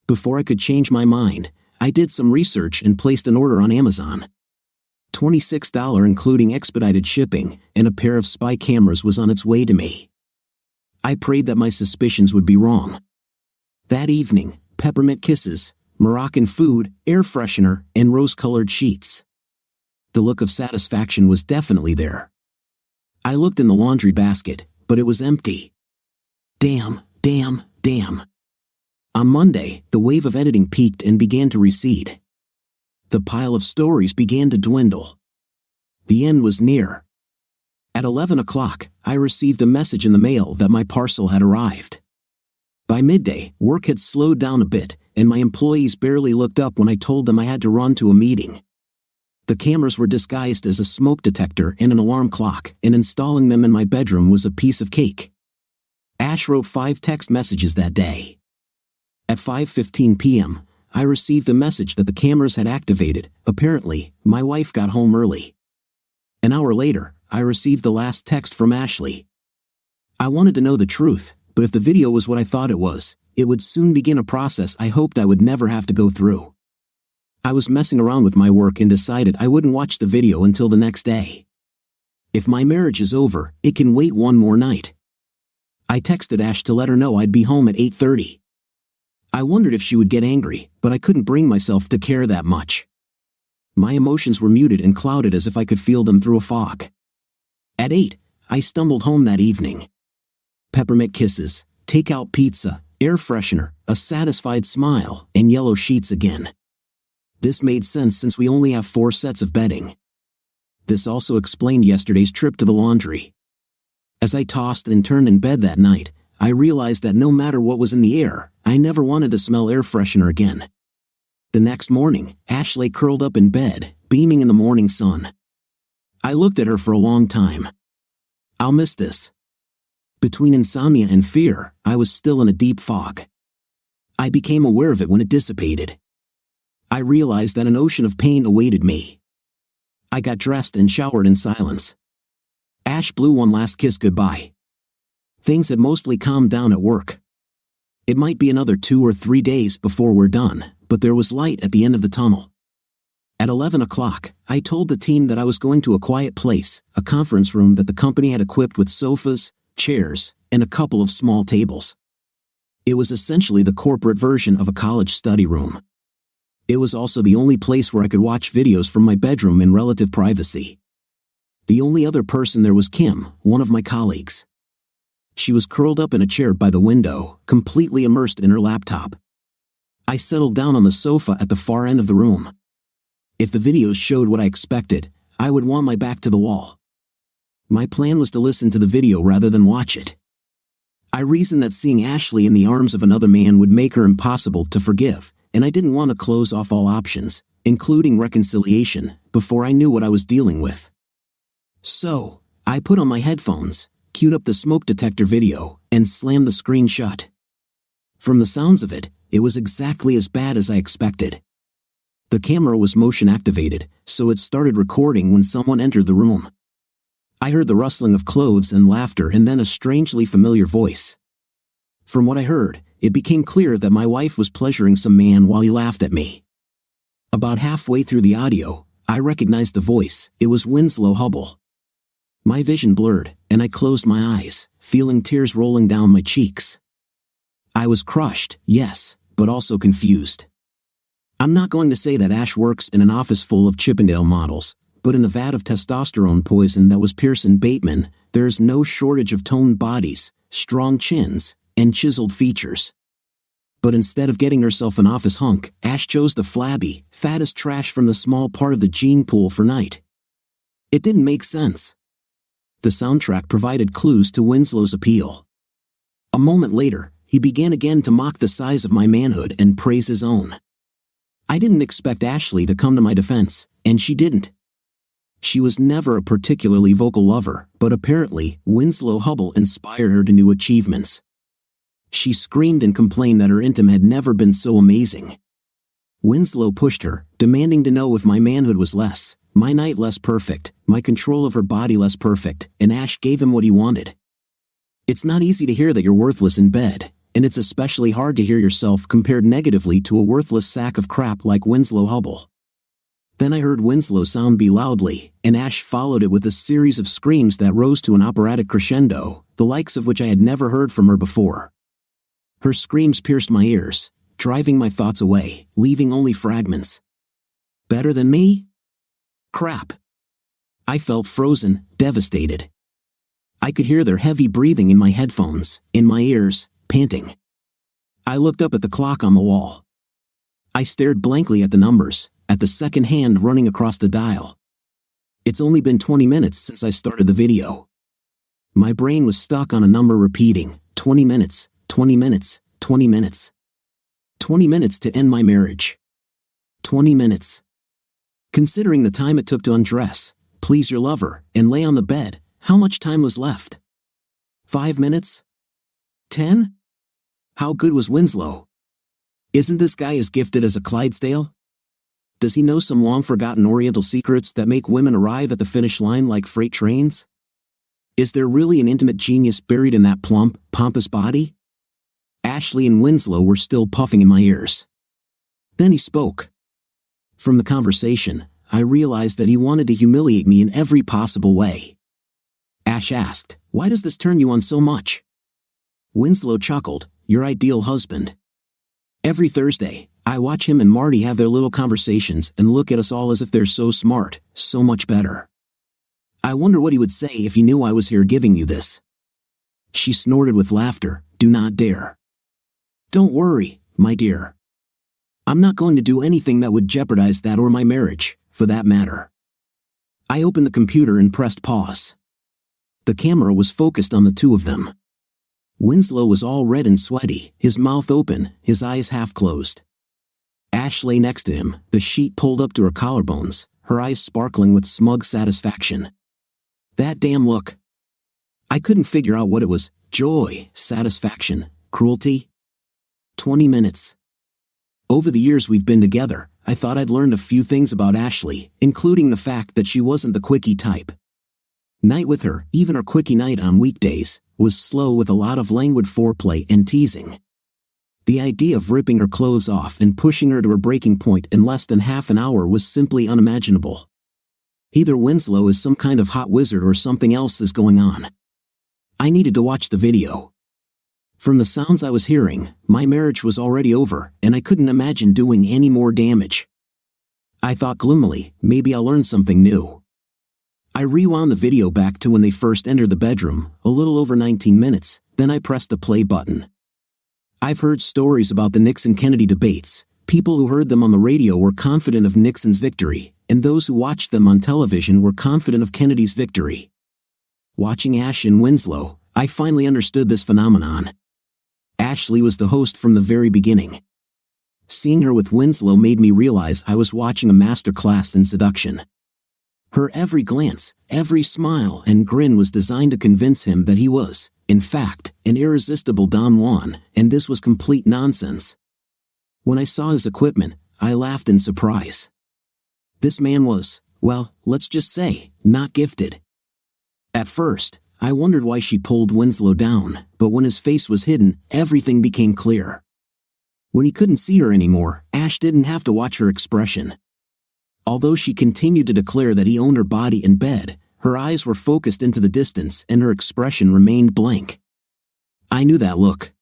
Before I could change my mind, I did some research and placed an order on Amazon. $26 including expedited shipping, and a pair of spy cameras was on its way to me. I prayed that my suspicions would be wrong. That evening, peppermint kisses, Moroccan food, air freshener, and rose-colored sheets. The look of satisfaction was definitely there. I looked in the laundry basket, but it was empty. Damn. On Monday, the wave of editing peaked and began to recede. The pile of stories began to dwindle. The end was near. At 11 o'clock, I received a message in the mail that my parcel had arrived. By midday, work had slowed down a bit, and my employees barely looked up when I told them I had to run to a meeting. The cameras were disguised as a smoke detector and an alarm clock, and installing them in my bedroom was a piece of cake. Ash wrote 5 text messages that day. At 5:15 p.m., I received a message that the cameras had activated. Apparently, my wife got home early. An hour later, I received the last text from Ashley. I wanted to know the truth, but if the video was what I thought it was, it would soon begin a process I hoped I would never have to go through. I was messing around with my work and decided I wouldn't watch the video until the next day. If my marriage is over, it can wait one more night. I texted Ash to let her know I'd be home at 8:30. I wondered if she would get angry, but I couldn't bring myself to care that much. My emotions were muted and clouded as if I could feel them through a fog. At 8, I stumbled home that evening. Peppermint kisses, takeout pizza, air freshener, a satisfied smile, and yellow sheets again. This made sense since we only have 4 sets of bedding. This also explained yesterday's trip to the laundry. As I tossed and turned in bed that night, I realized that no matter what was in the air, I never wanted to smell air freshener again. The next morning, Ash lay curled up in bed, beaming in the morning sun. I looked at her for a long time. I'll miss this. Between insomnia and fear, I was still in a deep fog. I became aware of it when it dissipated. I realized that an ocean of pain awaited me. I got dressed and showered in silence. Ash blew one last kiss goodbye. Things had mostly calmed down at work. It might be another 2 or 3 days before we're done, but there was light at the end of the tunnel. At 11 o'clock, I told the team that I was going to a quiet place, a conference room that the company had equipped with sofas, chairs, and a couple of small tables. It was essentially the corporate version of a college study room. It was also the only place where I could watch videos from my bedroom in relative privacy. The only other person there was Kim, one of my colleagues. She was curled up in a chair by the window, completely immersed in her laptop. I settled down on the sofa at the far end of the room. If the videos showed what I expected, I would want my back to the wall. My plan was to listen to the video rather than watch it. I reasoned that seeing Ashley in the arms of another man would make her impossible to forgive, and I didn't want to close off all options, including reconciliation, before I knew what I was dealing with. So, I put on my headphones, queued up the smoke detector video, and slammed the screen shut. From the sounds of it, it was exactly as bad as I expected. The camera was motion activated, so it started recording when someone entered the room. I heard the rustling of clothes and laughter and then a strangely familiar voice. From what I heard, it became clear that my wife was pleasuring some man while he laughed at me. About halfway through the audio, I recognized the voice. It was Winslow Hubble. My vision blurred, and I closed my eyes, feeling tears rolling down my cheeks. I was crushed, yes, but also confused. I'm not going to say that Ash works in an office full of Chippendale models, but in a vat of testosterone poison that was Pearson Bateman, there is no shortage of toned bodies, strong chins, and chiseled features. But instead of getting herself an office hunk, Ash chose the flabby, fattest trash from the small part of the gene pool for night. It didn't make sense. The soundtrack provided clues to Winslow's appeal. A moment later, he began again to mock the size of my manhood and praise his own. I didn't expect Ashley to come to my defense, and she didn't. She was never a particularly vocal lover, but apparently, Winslow Hubble inspired her to new achievements. She screamed and complained that her intim had never been so amazing. Winslow pushed her, demanding to know if my manhood was less, my night less perfect, my control of her body less perfect, and Ash gave him what he wanted. It's not easy to hear that you're worthless in bed, and it's especially hard to hear yourself compared negatively to a worthless sack of crap like Winslow Hubble. Then I heard Winslow's sound be loudly, and Ash followed it with a series of screams that rose to an operatic crescendo, the likes of which I had never heard from her before. Her screams pierced my ears, driving my thoughts away, leaving only fragments. Better than me? Crap. I felt frozen, devastated. I could hear their heavy breathing in my headphones, in my ears, panting. I looked up at the clock on the wall. I stared blankly at the numbers, at the second hand running across the dial. It's only been 20 minutes since I started the video. My brain was stuck on a number repeating, 20 minutes, 20 minutes, 20 minutes. 20 minutes to end my marriage. 20 minutes. Considering the time it took to undress, please your lover, and lay on the bed, how much time was left? 5 minutes? 10? How good was Winslow? Isn't this guy as gifted as a Clydesdale? Does he know some long-forgotten Oriental secrets that make women arrive at the finish line like freight trains? Is there really an intimate genius buried in that plump, pompous body? Ashley and Winslow were still puffing in my ears. Then he spoke. From the conversation, I realized that he wanted to humiliate me in every possible way. Ash asked, "Why does this turn you on so much?" Winslow chuckled, "Your ideal husband. Every Thursday, I watch him and Marty have their little conversations and look at us all as if they're so smart, so much better. I wonder what he would say if he knew I was here giving you this." She snorted with laughter, "Do not dare. Don't worry, my dear. I'm not going to do anything that would jeopardize that or my marriage, for that matter." I opened the computer and pressed pause. The camera was focused on the two of them. Winslow was all red and sweaty, his mouth open, his eyes half closed. Ash lay next to him, the sheet pulled up to her collarbones, her eyes sparkling with smug satisfaction. That damn look. I couldn't figure out what it was, joy, satisfaction, cruelty. 20 minutes. Over the years we've been together, I thought I'd learned a few things about Ashley, including the fact that she wasn't the quickie type. Night with her, even her quickie night on weekdays, was slow with a lot of languid foreplay and teasing. The idea of ripping her clothes off and pushing her to her breaking point in less than half an hour was simply unimaginable. Either Winslow is some kind of hot wizard or something else is going on. I needed to watch the video. From the sounds I was hearing, my marriage was already over, and I couldn't imagine doing any more damage. I thought gloomily, maybe I'll learn something new. I rewound the video back to when they first entered the bedroom, a little over 19 minutes, then I pressed the play button. I've heard stories about the Nixon-Kennedy debates. People who heard them on the radio were confident of Nixon's victory, and those who watched them on television were confident of Kennedy's victory. Watching Ash and Winslow, I finally understood this phenomenon. Ashley was the host from the very beginning. Seeing her with Winslow made me realize I was watching a master class in seduction. Her every glance, every smile and grin was designed to convince him that he was, in fact, an irresistible Don Juan, and this was complete nonsense. When I saw his equipment, I laughed in surprise. This man was, well, let's just say, not gifted. At first, I wondered why she pulled Winslow down, but when his face was hidden, everything became clear. When he couldn't see her anymore, Ash didn't have to watch her expression. Although she continued to declare that he owned her body in bed, her eyes were focused into the distance and her expression remained blank. I knew that look.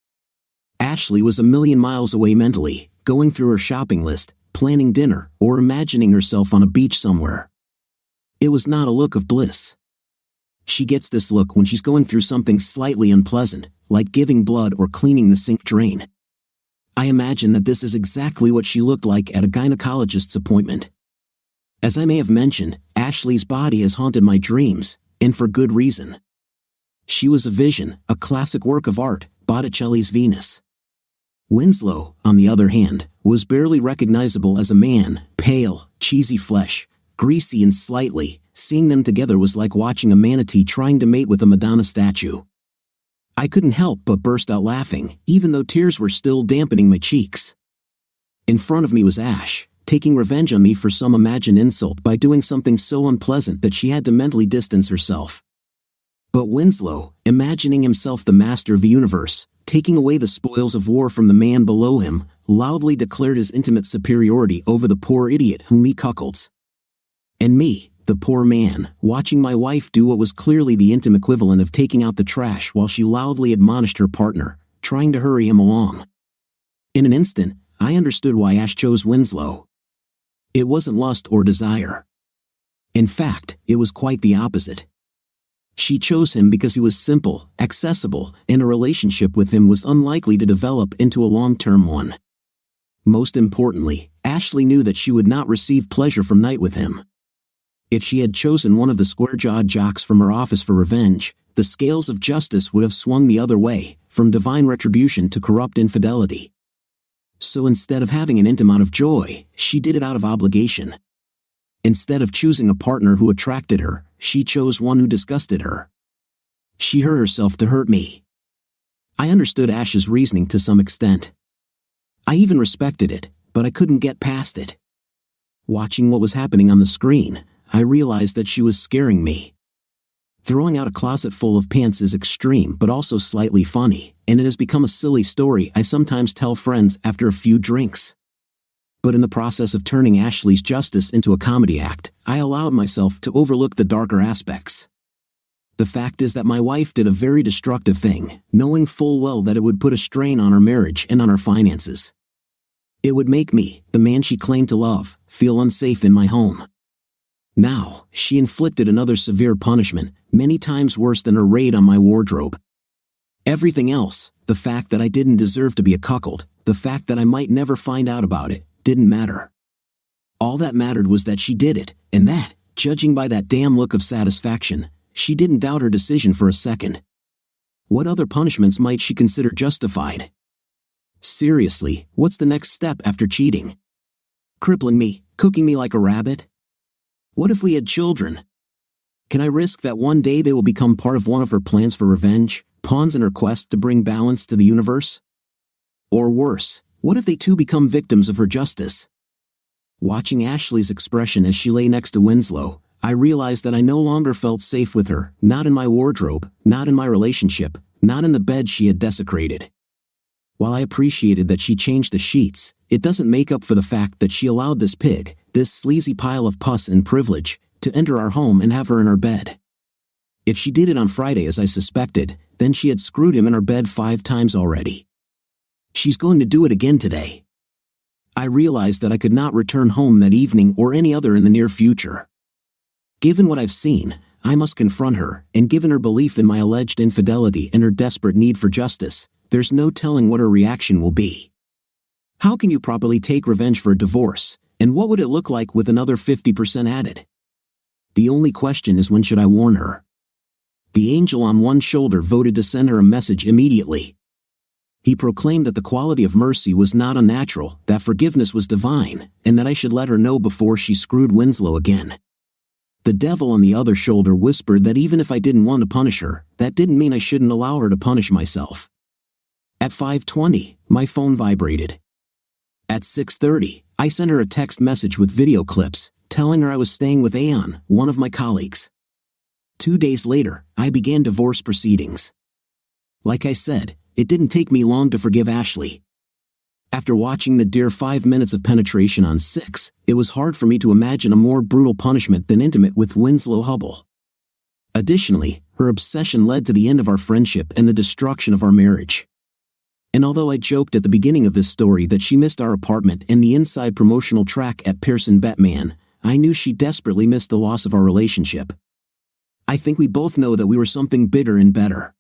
Ashley was a million miles away mentally, going through her shopping list, planning dinner, or imagining herself on a beach somewhere. It was not a look of bliss. She gets this look when she's going through something slightly unpleasant, like giving blood or cleaning the sink drain. I imagine that this is exactly what she looked like at a gynecologist's appointment. As I may have mentioned, Ashley's body has haunted my dreams, and for good reason. She was a vision, a classic work of art, Botticelli's Venus. Winslow, on the other hand, was barely recognizable as a man, pale, cheesy flesh, greasy and slightly. Seeing them together was like watching a manatee trying to mate with a Madonna statue. I couldn't help but burst out laughing, even though tears were still dampening my cheeks. In front of me was Ash, taking revenge on me for some imagined insult by doing something so unpleasant that she had to mentally distance herself. But Winslow, imagining himself the master of the universe, taking away the spoils of war from the man below him, loudly declared his intimate superiority over the poor idiot whom he cuckolds. And me, the poor man, watching my wife do what was clearly the intimate equivalent of taking out the trash while she loudly admonished her partner, trying to hurry him along. In an instant, I understood why Ash chose Winslow. It wasn't lust or desire. In fact, it was quite the opposite. She chose him because he was simple, accessible, and a relationship with him was unlikely to develop into a long-term one. Most importantly, Ashley knew that she would not receive pleasure from night with him. If she had chosen one of the square-jawed jocks from her office for revenge, the scales of justice would have swung the other way, from divine retribution to corrupt infidelity. So instead of having an intimate out of joy, she did it out of obligation. Instead of choosing a partner who attracted her, she chose one who disgusted her. She hurt herself to hurt me. I understood Ash's reasoning to some extent. I even respected it, but I couldn't get past it. Watching what was happening on the screen, I realized that she was scaring me. Throwing out a closet full of pants is extreme but also slightly funny, and it has become a silly story I sometimes tell friends after a few drinks. But in the process of turning Ashley's justice into a comedy act, I allowed myself to overlook the darker aspects. The fact is that my wife did a very destructive thing, knowing full well that it would put a strain on our marriage and on our finances. It would make me, the man she claimed to love, feel unsafe in my home. Now, she inflicted another severe punishment, many times worse than her raid on my wardrobe. Everything else, the fact that I didn't deserve to be a cuckold, the fact that I might never find out about it, didn't matter. All that mattered was that she did it, and that, judging by that damn look of satisfaction, she didn't doubt her decision for a second. What other punishments might she consider justified? Seriously, what's the next step after cheating? Crippling me, cooking me like a rabbit? What if we had children? Can I risk that one day they will become part of one of her plans for revenge, pawns in her quest to bring balance to the universe? Or worse, what if they too become victims of her justice? Watching Ashley's expression as she lay next to Winslow, I realized that I no longer felt safe with her, not in my wardrobe, not in my relationship, not in the bed she had desecrated. While I appreciated that she changed the sheets, it doesn't make up for the fact that she allowed this pig, this sleazy pile of pus and privilege, to enter our home and have her in our bed. If she did it on Friday as I suspected, then she had screwed him in our bed 5 times already. She's going to do it again today. I realized that I could not return home that evening or any other in the near future. Given what I've seen, I must confront her, and given her belief in my alleged infidelity and her desperate need for justice, there's no telling what her reaction will be. How can you properly take revenge for a divorce, and what would it look like with another 50% added? The only question is, when should I warn her? The angel on one shoulder voted to send her a message immediately. He proclaimed that the quality of mercy was not unnatural, that forgiveness was divine, and that I should let her know before she screwed Winslow again. The devil on the other shoulder whispered that even if I didn't want to punish her, that didn't mean I shouldn't allow her to punish myself. At 5:20, my phone vibrated. At 6:30, I sent her a text message with video clips, telling her I was staying with Aeon, one of my colleagues. 2 days later, I began divorce proceedings. Like I said, it didn't take me long to forgive Ashley. After watching the dear 5 minutes of penetration on 6, it was hard for me to imagine a more brutal punishment than intimate with Winslow Hubble. Additionally, her obsession led to the end of our friendship and the destruction of our marriage. And although I joked at the beginning of this story that she missed our apartment and the inside promotional track at Pearson Batman, I knew she desperately missed the loss of our relationship. I think we both know that we were something bigger and better.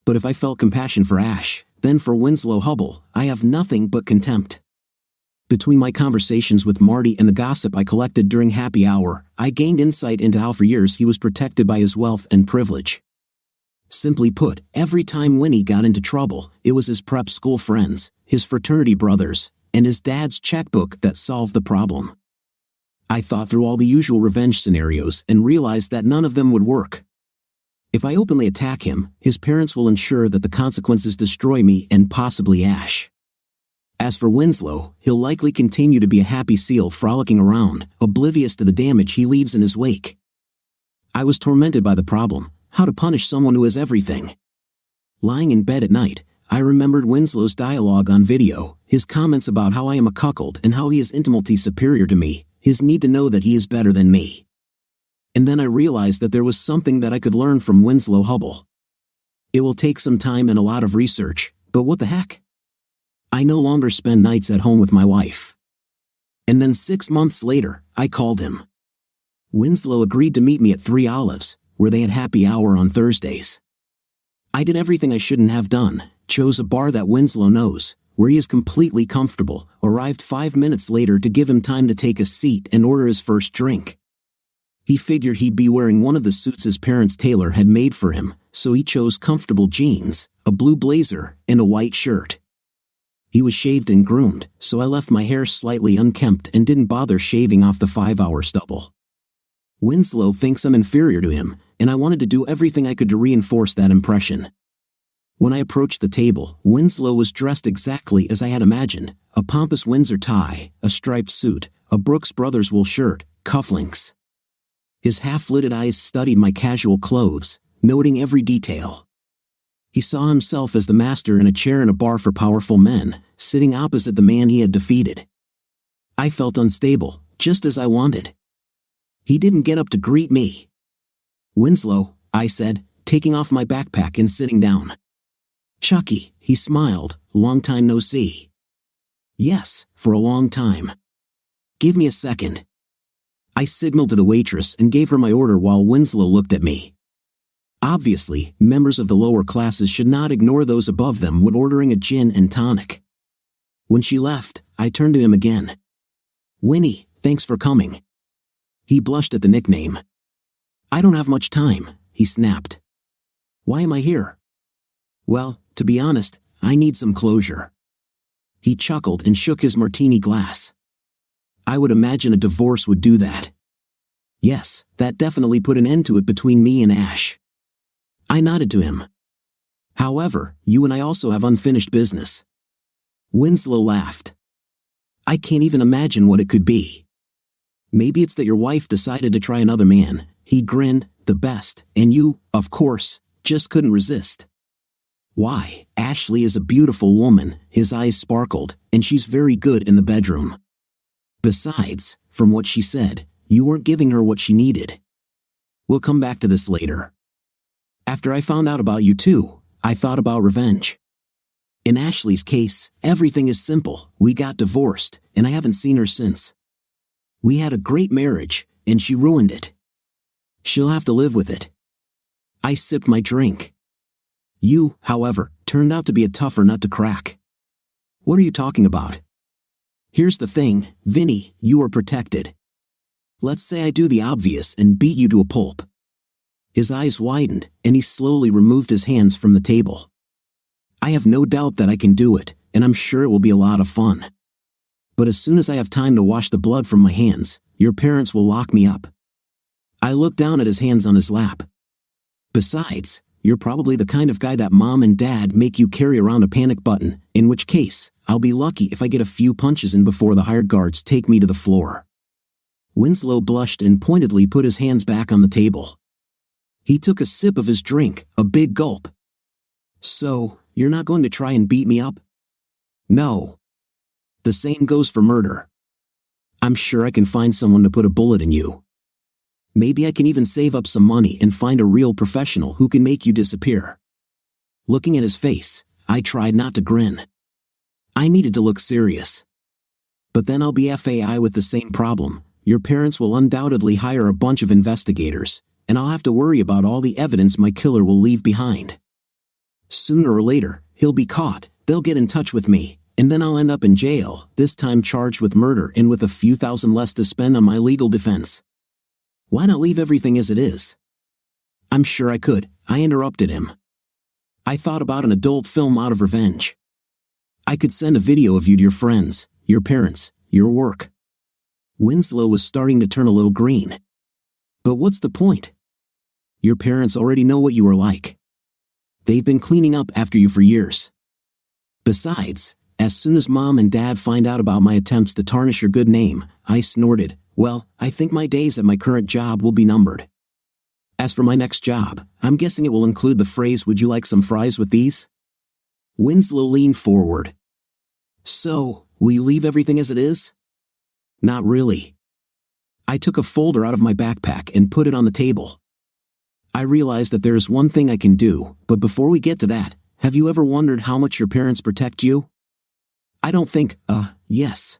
But if I felt compassion for Ash, then for Winslow Hubble, I have nothing but contempt. Between my conversations with Marty and the gossip I collected during happy hour, I gained insight into how for years he was protected by his wealth and privilege. Simply put, every time Winnie got into trouble, it was his prep school friends, his fraternity brothers, and his dad's checkbook that solved the problem. I thought through all the usual revenge scenarios and realized that none of them would work. If I openly attack him, his parents will ensure that the consequences destroy me and possibly Ash. As for Winslow, he'll likely continue to be a happy seal frolicking around, oblivious to the damage he leaves in his wake. I was tormented by the problem: how to punish someone who has everything. Lying in bed at night, I remembered Winslow's dialogue on video, his comments about how I am a cuckold and how he is intimately superior to me, his need to know that he is better than me. And then I realized that there was something that I could learn from Winslow Hubble. It will take some time and a lot of research, but what the heck? I no longer spend nights at home with my wife. And then 6 months later, I called him. Winslow agreed to meet me at 3 Olives, where they had happy hour on Thursdays. I did everything I shouldn't have done, chose a bar that Winslow knows, where he is completely comfortable, arrived 5 minutes later to give him time to take a seat and order his first drink. He figured he'd be wearing one of the suits his parents' tailor had made for him, so he chose comfortable jeans, a blue blazer, and a white shirt. He was shaved and groomed, so I left my hair slightly unkempt and didn't bother shaving off the 5-hour stubble. Winslow thinks I'm inferior to him, and I wanted to do everything I could to reinforce that impression. When I approached the table, Winslow was dressed exactly as I had imagined, a pompous Windsor tie, a striped suit, a Brooks Brothers wool shirt, cufflinks. His half-lidded eyes studied my casual clothes, noting every detail. He saw himself as the master in a chair in a bar for powerful men, sitting opposite the man he had defeated. I felt unstable, just as I wanted. He didn't get up to greet me. "Winslow," I said, taking off my backpack and sitting down. "Chucky," he smiled, "long time no see." "Yes, for a long time. Give me a second." I signaled to the waitress and gave her my order while Winslow looked at me. Obviously, members of the lower classes should not ignore those above them when ordering a gin and tonic. When she left, I turned to him again. "Winnie, thanks for coming." He blushed at the nickname. "I don't have much time," he snapped. "Why am I here?" "Well, to be honest, I need some closure." He chuckled and shook his martini glass. "I would imagine a divorce would do that." "Yes, that definitely put an end to it between me and Ash." I nodded to him. "However, you and I also have unfinished business." Winslow laughed. "I can't even imagine what it could be." "Maybe it's that your wife decided to try another man," he grinned, "the best, and you, of course, just couldn't resist." "Why, Ashley is a beautiful woman," his eyes sparkled, "and she's very good in the bedroom. Besides, from what she said, you weren't giving her what she needed." "We'll come back to this later. After I found out about you too, I thought about revenge. In Ashley's case, everything is simple. We got divorced, and I haven't seen her since. We had a great marriage, and she ruined it. She'll have to live with it." I sipped my drink. "You, however, turned out to be a tougher nut to crack." "What are you talking about?" "Here's the thing, Vinny, you are protected. Let's say I do the obvious and beat you to a pulp." His eyes widened, and he slowly removed his hands from the table. "I have no doubt that I can do it, and I'm sure it will be a lot of fun. But as soon as I have time to wash the blood from my hands, your parents will lock me up." I looked down at his hands on his lap. "Besides, you're probably the kind of guy that mom and dad make you carry around a panic button, in which case, I'll be lucky if I get a few punches in before the hired guards take me to the floor." Winslow blushed and pointedly put his hands back on the table. He took a sip of his drink, a big gulp. "So, you're not going to try and beat me up?" "No. The same goes for murder. I'm sure I can find someone to put a bullet in you. Maybe I can even save up some money and find a real professional who can make you disappear." Looking at his face, I tried not to grin. I needed to look serious. "But then I'll be FAI with the same problem. Your parents will undoubtedly hire a bunch of investigators, and I'll have to worry about all the evidence my killer will leave behind. Sooner or later, he'll be caught, they'll get in touch with me, and then I'll end up in jail, this time charged with murder and with a few thousand less to spend on my legal defense. Why not leave everything as it is?" "I'm sure I could," I interrupted him. "I thought about an adult film out of revenge. I could send a video of you to your friends, your parents, your work." Winslow was starting to turn a little green. "But what's the point? Your parents already know what you are like. They've been cleaning up after you for years. Besides, as soon as mom and dad find out about my attempts to tarnish your good name," I snorted, "well, I think my days at my current job will be numbered. As for my next job, I'm guessing it will include the phrase, 'Would you like some fries with these?'" Winslow leaned forward. "So, will you leave everything as it is?" "Not really. I took a folder out of my backpack and put it on the table. I realized that there is one thing I can do, but before we get to that, have you ever wondered how much your parents protect you? I don't think, yes.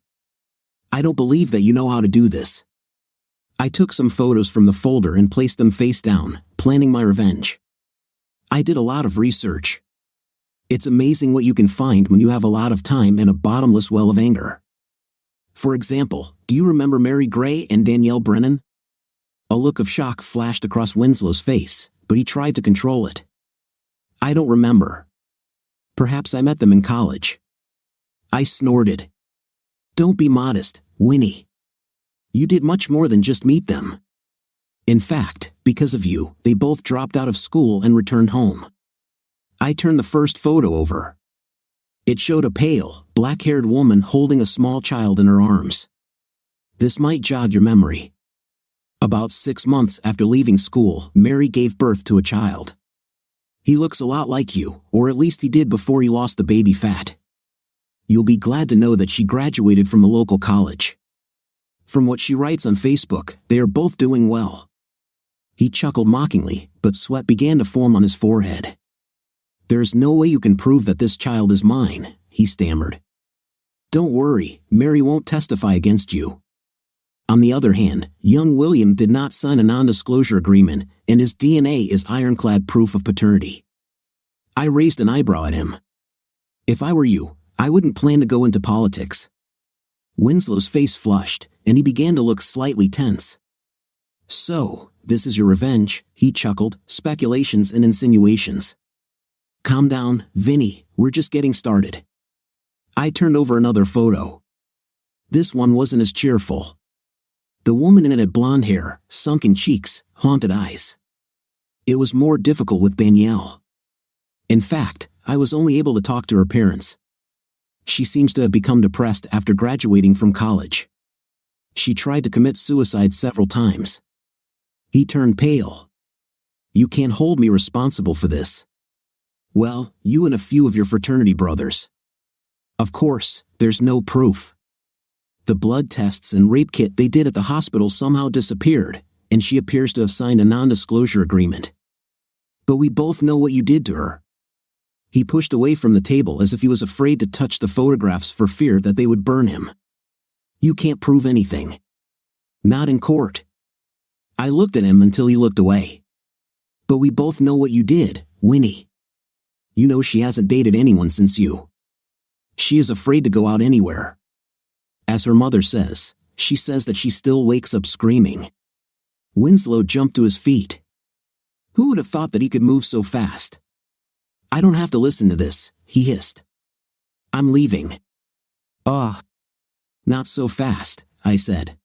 I don't believe that you know how to do this. I took some photos from the folder and placed them face down, planning my revenge. I did a lot of research. It's amazing what you can find when you have a lot of time and a bottomless well of anger. For example, do you remember Mary Gray and Danielle Brennan? A look of shock flashed across Winslow's face, but he tried to control it. I don't remember. Perhaps I met them in college. I snorted. Don't be modest, Winnie. You did much more than just meet them. In fact, because of you, they both dropped out of school and returned home. I turned the first photo over. It showed a pale, black-haired woman holding a small child in her arms. This might jog your memory. About 6 months after leaving school, Mary gave birth to a child. He looks a lot like you, or at least he did before he lost the baby fat. You'll be glad to know that she graduated from a local college. From what she writes on Facebook, they are both doing well. He chuckled mockingly, but sweat began to form on his forehead. There's no way you can prove that this child is mine, he stammered. Don't worry, Mary won't testify against you. On the other hand, young William did not sign a non-disclosure agreement, and his DNA is ironclad proof of paternity. I raised an eyebrow at him. If I were you, I wouldn't plan to go into politics. Winslow's face flushed, and he began to look slightly tense. So, this is your revenge, he chuckled, speculations and insinuations. Calm down, Vinny, we're just getting started. I turned over another photo. This one wasn't as cheerful. The woman in it had blonde hair, sunken cheeks, haunted eyes. It was more difficult with Danielle. In fact, I was only able to talk to her parents. She seems to have become depressed after graduating from college. She tried to commit suicide several times. He turned pale. You can't hold me responsible for this. Well, you and a few of your fraternity brothers. Of course, there's no proof. The blood tests and rape kit they did at the hospital somehow disappeared, and she appears to have signed a non-disclosure agreement. But we both know what you did to her. He pushed away from the table as if he was afraid to touch the photographs for fear that they would burn him. You can't prove anything. Not in court. I looked at him until he looked away. But we both know what you did, Winnie. You know she hasn't dated anyone since you. She is afraid to go out anywhere. As her mother says, she says that she still wakes up screaming. Winslow jumped to his feet. Who would have thought that he could move so fast? I don't have to listen to this, he hissed. I'm leaving. Not so fast, I said.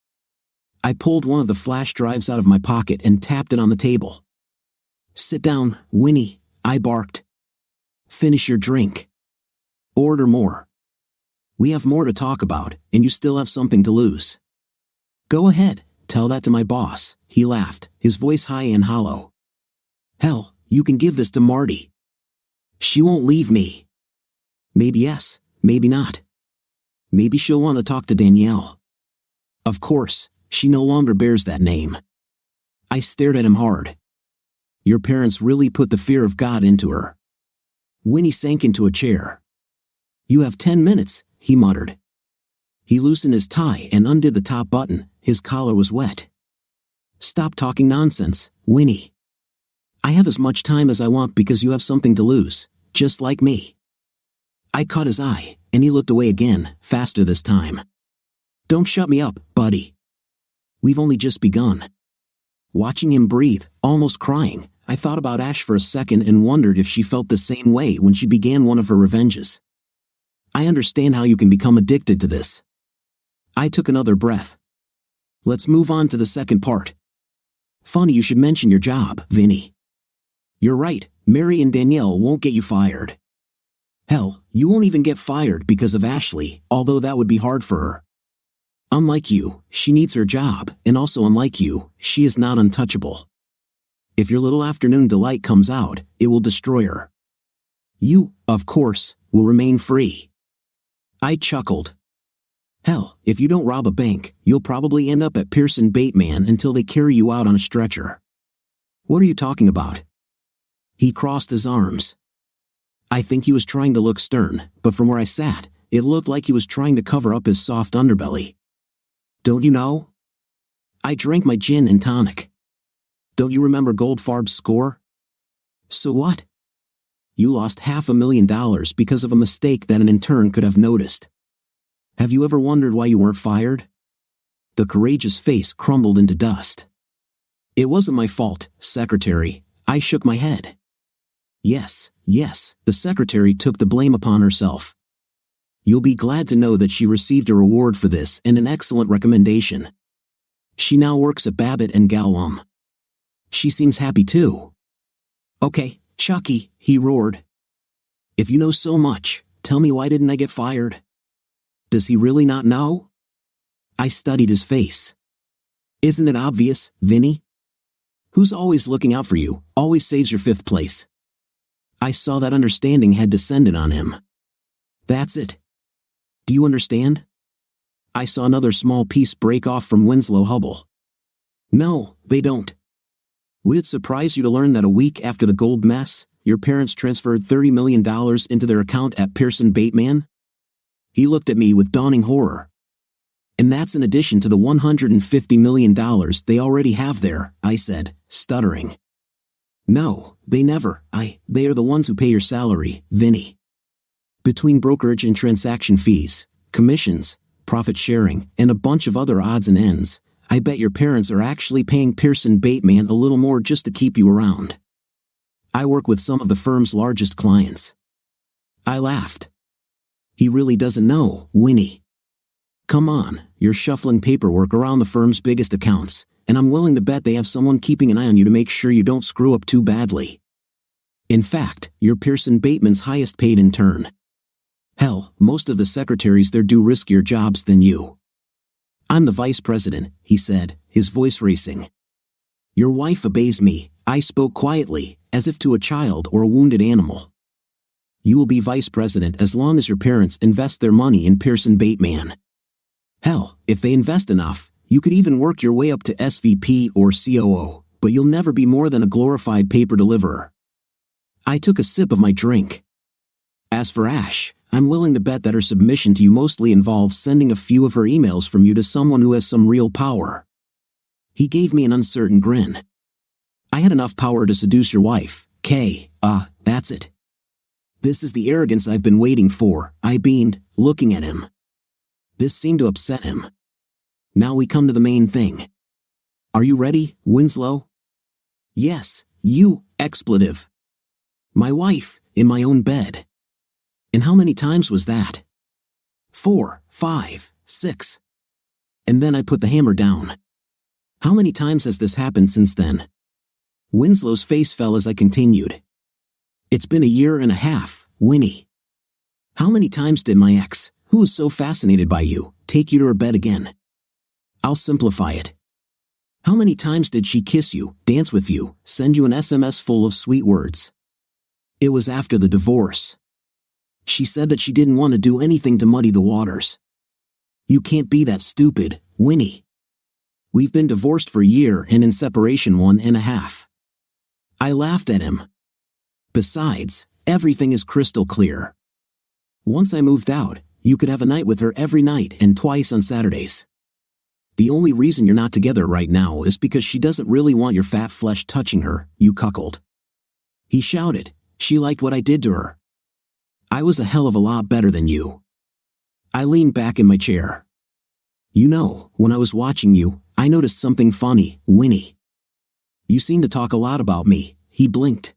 I pulled one of the flash drives out of my pocket and tapped it on the table. Sit down, Winnie, I barked. Finish your drink. Order more. We have more to talk about, and you still have something to lose. Go ahead, tell that to my boss, he laughed, his voice high and hollow. Hell, you can give this to Marty. She won't leave me. Maybe yes, maybe not. Maybe she'll want to talk to Danielle. Of course, she no longer bears that name. I stared at him hard. Your parents really put the fear of God into her. Winnie sank into a chair. You have 10 minutes, he muttered. He loosened his tie and undid the top button, his collar was wet. Stop talking nonsense, Winnie. I have as much time as I want because you have something to lose, just like me. I caught his eye, and he looked away again, faster this time. Don't shut me up, buddy. We've only just begun. Watching him breathe, almost crying, I thought about Ash for a second and wondered if she felt the same way when she began one of her revenges. I understand how you can become addicted to this. I took another breath. Let's move on to the second part. Funny you should mention your job, Vinny. You're right, Mary and Danielle won't get you fired. Hell, you won't even get fired because of Ashley, although that would be hard for her. Unlike you, she needs her job, and also unlike you, she is not untouchable. If your little afternoon delight comes out, it will destroy her. You, of course, will remain free. I chuckled. Hell, if you don't rob a bank, you'll probably end up at Pearson Bateman until they carry you out on a stretcher. What are you talking about? He crossed his arms. I think he was trying to look stern, but from where I sat, it looked like he was trying to cover up his soft underbelly. Don't you know? I drank my gin and tonic. Don't you remember Goldfarb's score? So what? You lost $500,000 because of a mistake that an intern could have noticed. Have you ever wondered why you weren't fired? The courageous face crumbled into dust. It wasn't my fault, secretary. I shook my head. Yes, the secretary took the blame upon herself. You'll be glad to know that she received a reward for this and an excellent recommendation. She now works at Babbitt and Gallum. She seems happy too. Okay, Chucky, he roared. If you know so much, tell me why didn't I get fired? Does he really not know? I studied his face. Isn't it obvious, Vinny? Who's always looking out for you, always saves your 5th place. I saw that understanding had descended on him. That's it. Do you understand? I saw another small piece break off from Winslow Hubble. No, they don't. Would it surprise you to learn that a week after the gold mess, your parents transferred $30 million into their account at Pearson Bateman? He looked at me with dawning horror. And that's in addition to the $150 million they already have there, I said, stuttering. No, they never. They are the ones who pay your salary, Vinny. Between brokerage and transaction fees, commissions, profit sharing, and a bunch of other odds and ends, I bet your parents are actually paying Pearson Bateman a little more just to keep you around. I work with some of the firm's largest clients. I laughed. He really doesn't know, Winnie. Come on, you're shuffling paperwork around the firm's biggest accounts, and I'm willing to bet they have someone keeping an eye on you to make sure you don't screw up too badly. In fact, you're Pearson Bateman's highest paid intern. Hell, most of the secretaries there do riskier jobs than you. I'm the vice president, he said, his voice racing. Your wife obeys me, I spoke quietly, as if to a child or a wounded animal. You will be vice president as long as your parents invest their money in Pearson Bateman. Hell, if they invest enough, you could even work your way up to SVP or COO, but you'll never be more than a glorified paper deliverer. I took a sip of my drink. As for Ash, I'm willing to bet that her submission to you mostly involves sending a few of her emails from you to someone who has some real power. He gave me an uncertain grin. I had enough power to seduce your wife, Kay. That's it. This is the arrogance I've been waiting for, I beamed, looking at him. This seemed to upset him. Now we come to the main thing. Are you ready, Winslow? Yes, you, expletive. My wife, in my own bed. And how many times was that? 4, 5, 6. And then I put the hammer down. How many times has this happened since then? Winslow's face fell as I continued. It's been 1.5 years, Winnie. How many times did my ex, who was so fascinated by you, take you to her bed again? I'll simplify it. How many times did she kiss you, dance with you, send you an SMS full of sweet words? It was after the divorce. She said that she didn't want to do anything to muddy the waters. You can't be that stupid, Winnie. We've been divorced for 1 year and in separation 1.5. I laughed at him. Besides, everything is crystal clear. Once I moved out, you could have a night with her every night and twice on Saturdays. The only reason you're not together right now is because she doesn't really want your fat flesh touching her, you cuckold. He shouted. She liked what I did to her. I was a hell of a lot better than you. I leaned back in my chair. You know, when I was watching you, I noticed something funny, Winnie. You seem to talk a lot about me, he blinked.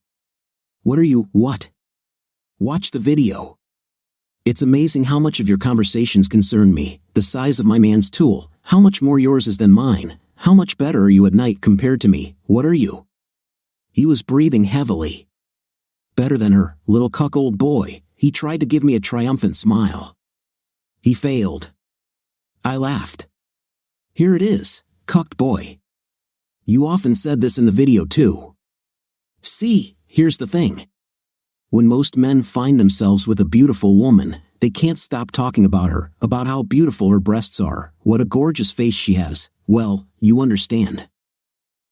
What? Watch the video. It's amazing how much of your conversations concern me, the size of my man's tool, how much more yours is than mine, how much better are you at night compared to me, what are you? He was breathing heavily. Better than her, little cuckold boy, he tried to give me a triumphant smile. He failed. I laughed. Here it is, cucked boy. You often said this in the video too. See, here's the thing. When most men find themselves with a beautiful woman, They can't stop talking about her, about how beautiful her breasts are, what a gorgeous face she has. Well, you understand.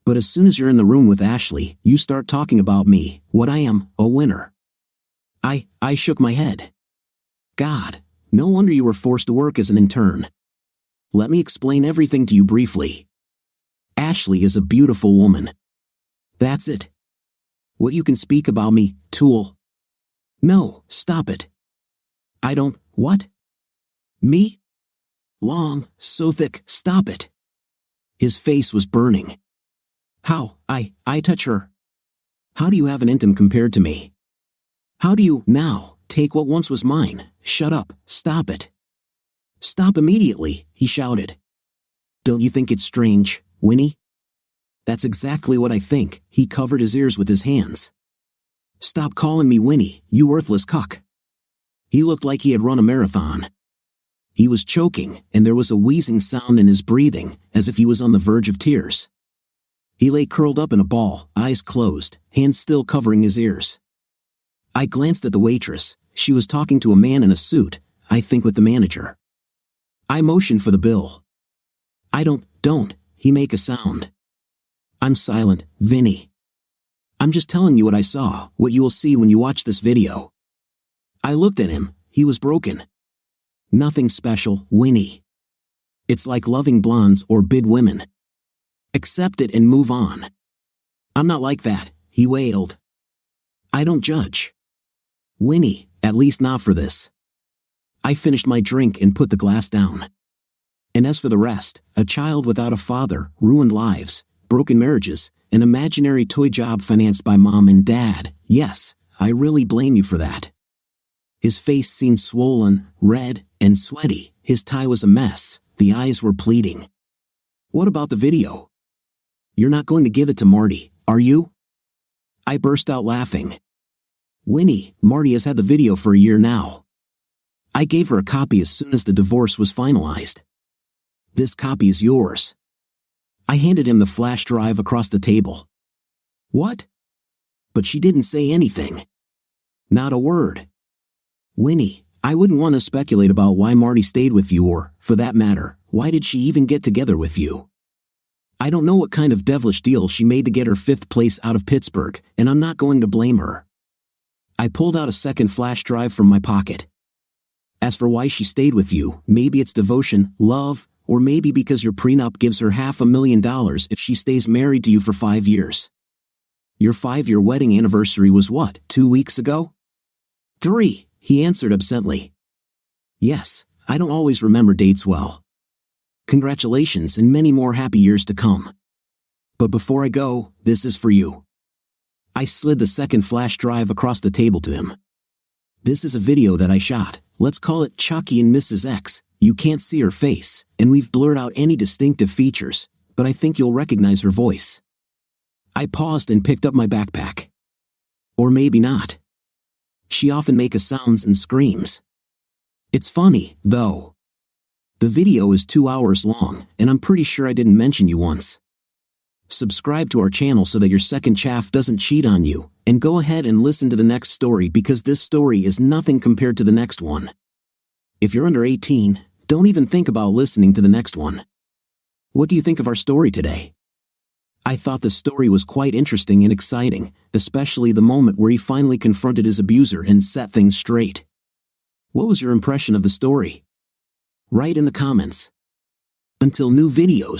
But as soon as you're in the room with Ashley, you start talking about me, what I am, a winner. I shook my head. God, no wonder you were forced to work as an intern. Let me explain everything to you briefly. Ashley is a beautiful woman. That's it. What you can speak about me, tool. No, stop it. I don't, what? Me? Long, so thick, stop it. His face was burning. How, I touch her? How do you have an intim compared to me? How do you, now, take what once was mine? Shut up, stop it. Stop immediately, he shouted. Don't you think it's strange, Winnie? That's exactly what I think. He covered his ears with his hands. Stop calling me Winnie, you worthless cuck. He looked like he had run a marathon. He was choking, and there was a wheezing sound in his breathing, as if he was on the verge of tears. He lay curled up in a ball, eyes closed, hands still covering his ears. I glanced at the waitress. She was talking to a man in a suit, I think with the manager. I motioned for the bill. I don't, he make a sound. I'm silent, Vinny. I'm just telling you what I saw, what you will see when you watch this video. I looked at him, he was broken. Nothing special, Winnie. It's like loving blondes or big women. Accept it and move on. I'm not like that, he wailed. I don't judge. Winnie, at least not for this. I finished my drink and put the glass down. And as for the rest, a child without a father, ruined lives, broken marriages, an imaginary toy job financed by mom and dad, yes, I really blame you for that. His face seemed swollen, red, and sweaty, his tie was a mess, the eyes were pleading. What about the video? You're not going to give it to Marty, are you? I burst out laughing. Winnie, Marty has had the video for a year now. I gave her a copy as soon as the divorce was finalized. This copy is yours. I handed him the flash drive across the table. What? But she didn't say anything. Not a word. Winnie, I wouldn't want to speculate about why Marty stayed with you or, for that matter, why did she even get together with you? I don't know what kind of devilish deal she made to get her 5th place out of Pittsburgh, and I'm not going to blame her. I pulled out a second flash drive from my pocket. As for why she stayed with you, maybe it's devotion, love, or maybe because your prenup gives her $500,000 if she stays married to you for 5 years. Your 5-year wedding anniversary was what, 2 weeks ago? 3, he answered absently. Yes, I don't always remember dates well. Congratulations and many more happy years to come. But before I go, this is for you. I slid the second flash drive across the table to him. This is a video that I shot. Let's call it Chucky and Mrs. X. You can't see her face, and we've blurred out any distinctive features, but I think you'll recognize her voice. I paused and picked up my backpack. Or maybe not. She often makes sounds and screams. It's funny, though. The video is 2 hours long, and I'm pretty sure I didn't mention you once. Subscribe to our channel so that your second chaff doesn't cheat on you, and go ahead and listen to the next story because this story is nothing compared to the next one. If you're under 18, don't even think about listening to the next one. What do you think of our story today? I thought the story was quite interesting and exciting, especially the moment where he finally confronted his abuser and set things straight. What was your impression of the story? Write in the comments. Until new videos.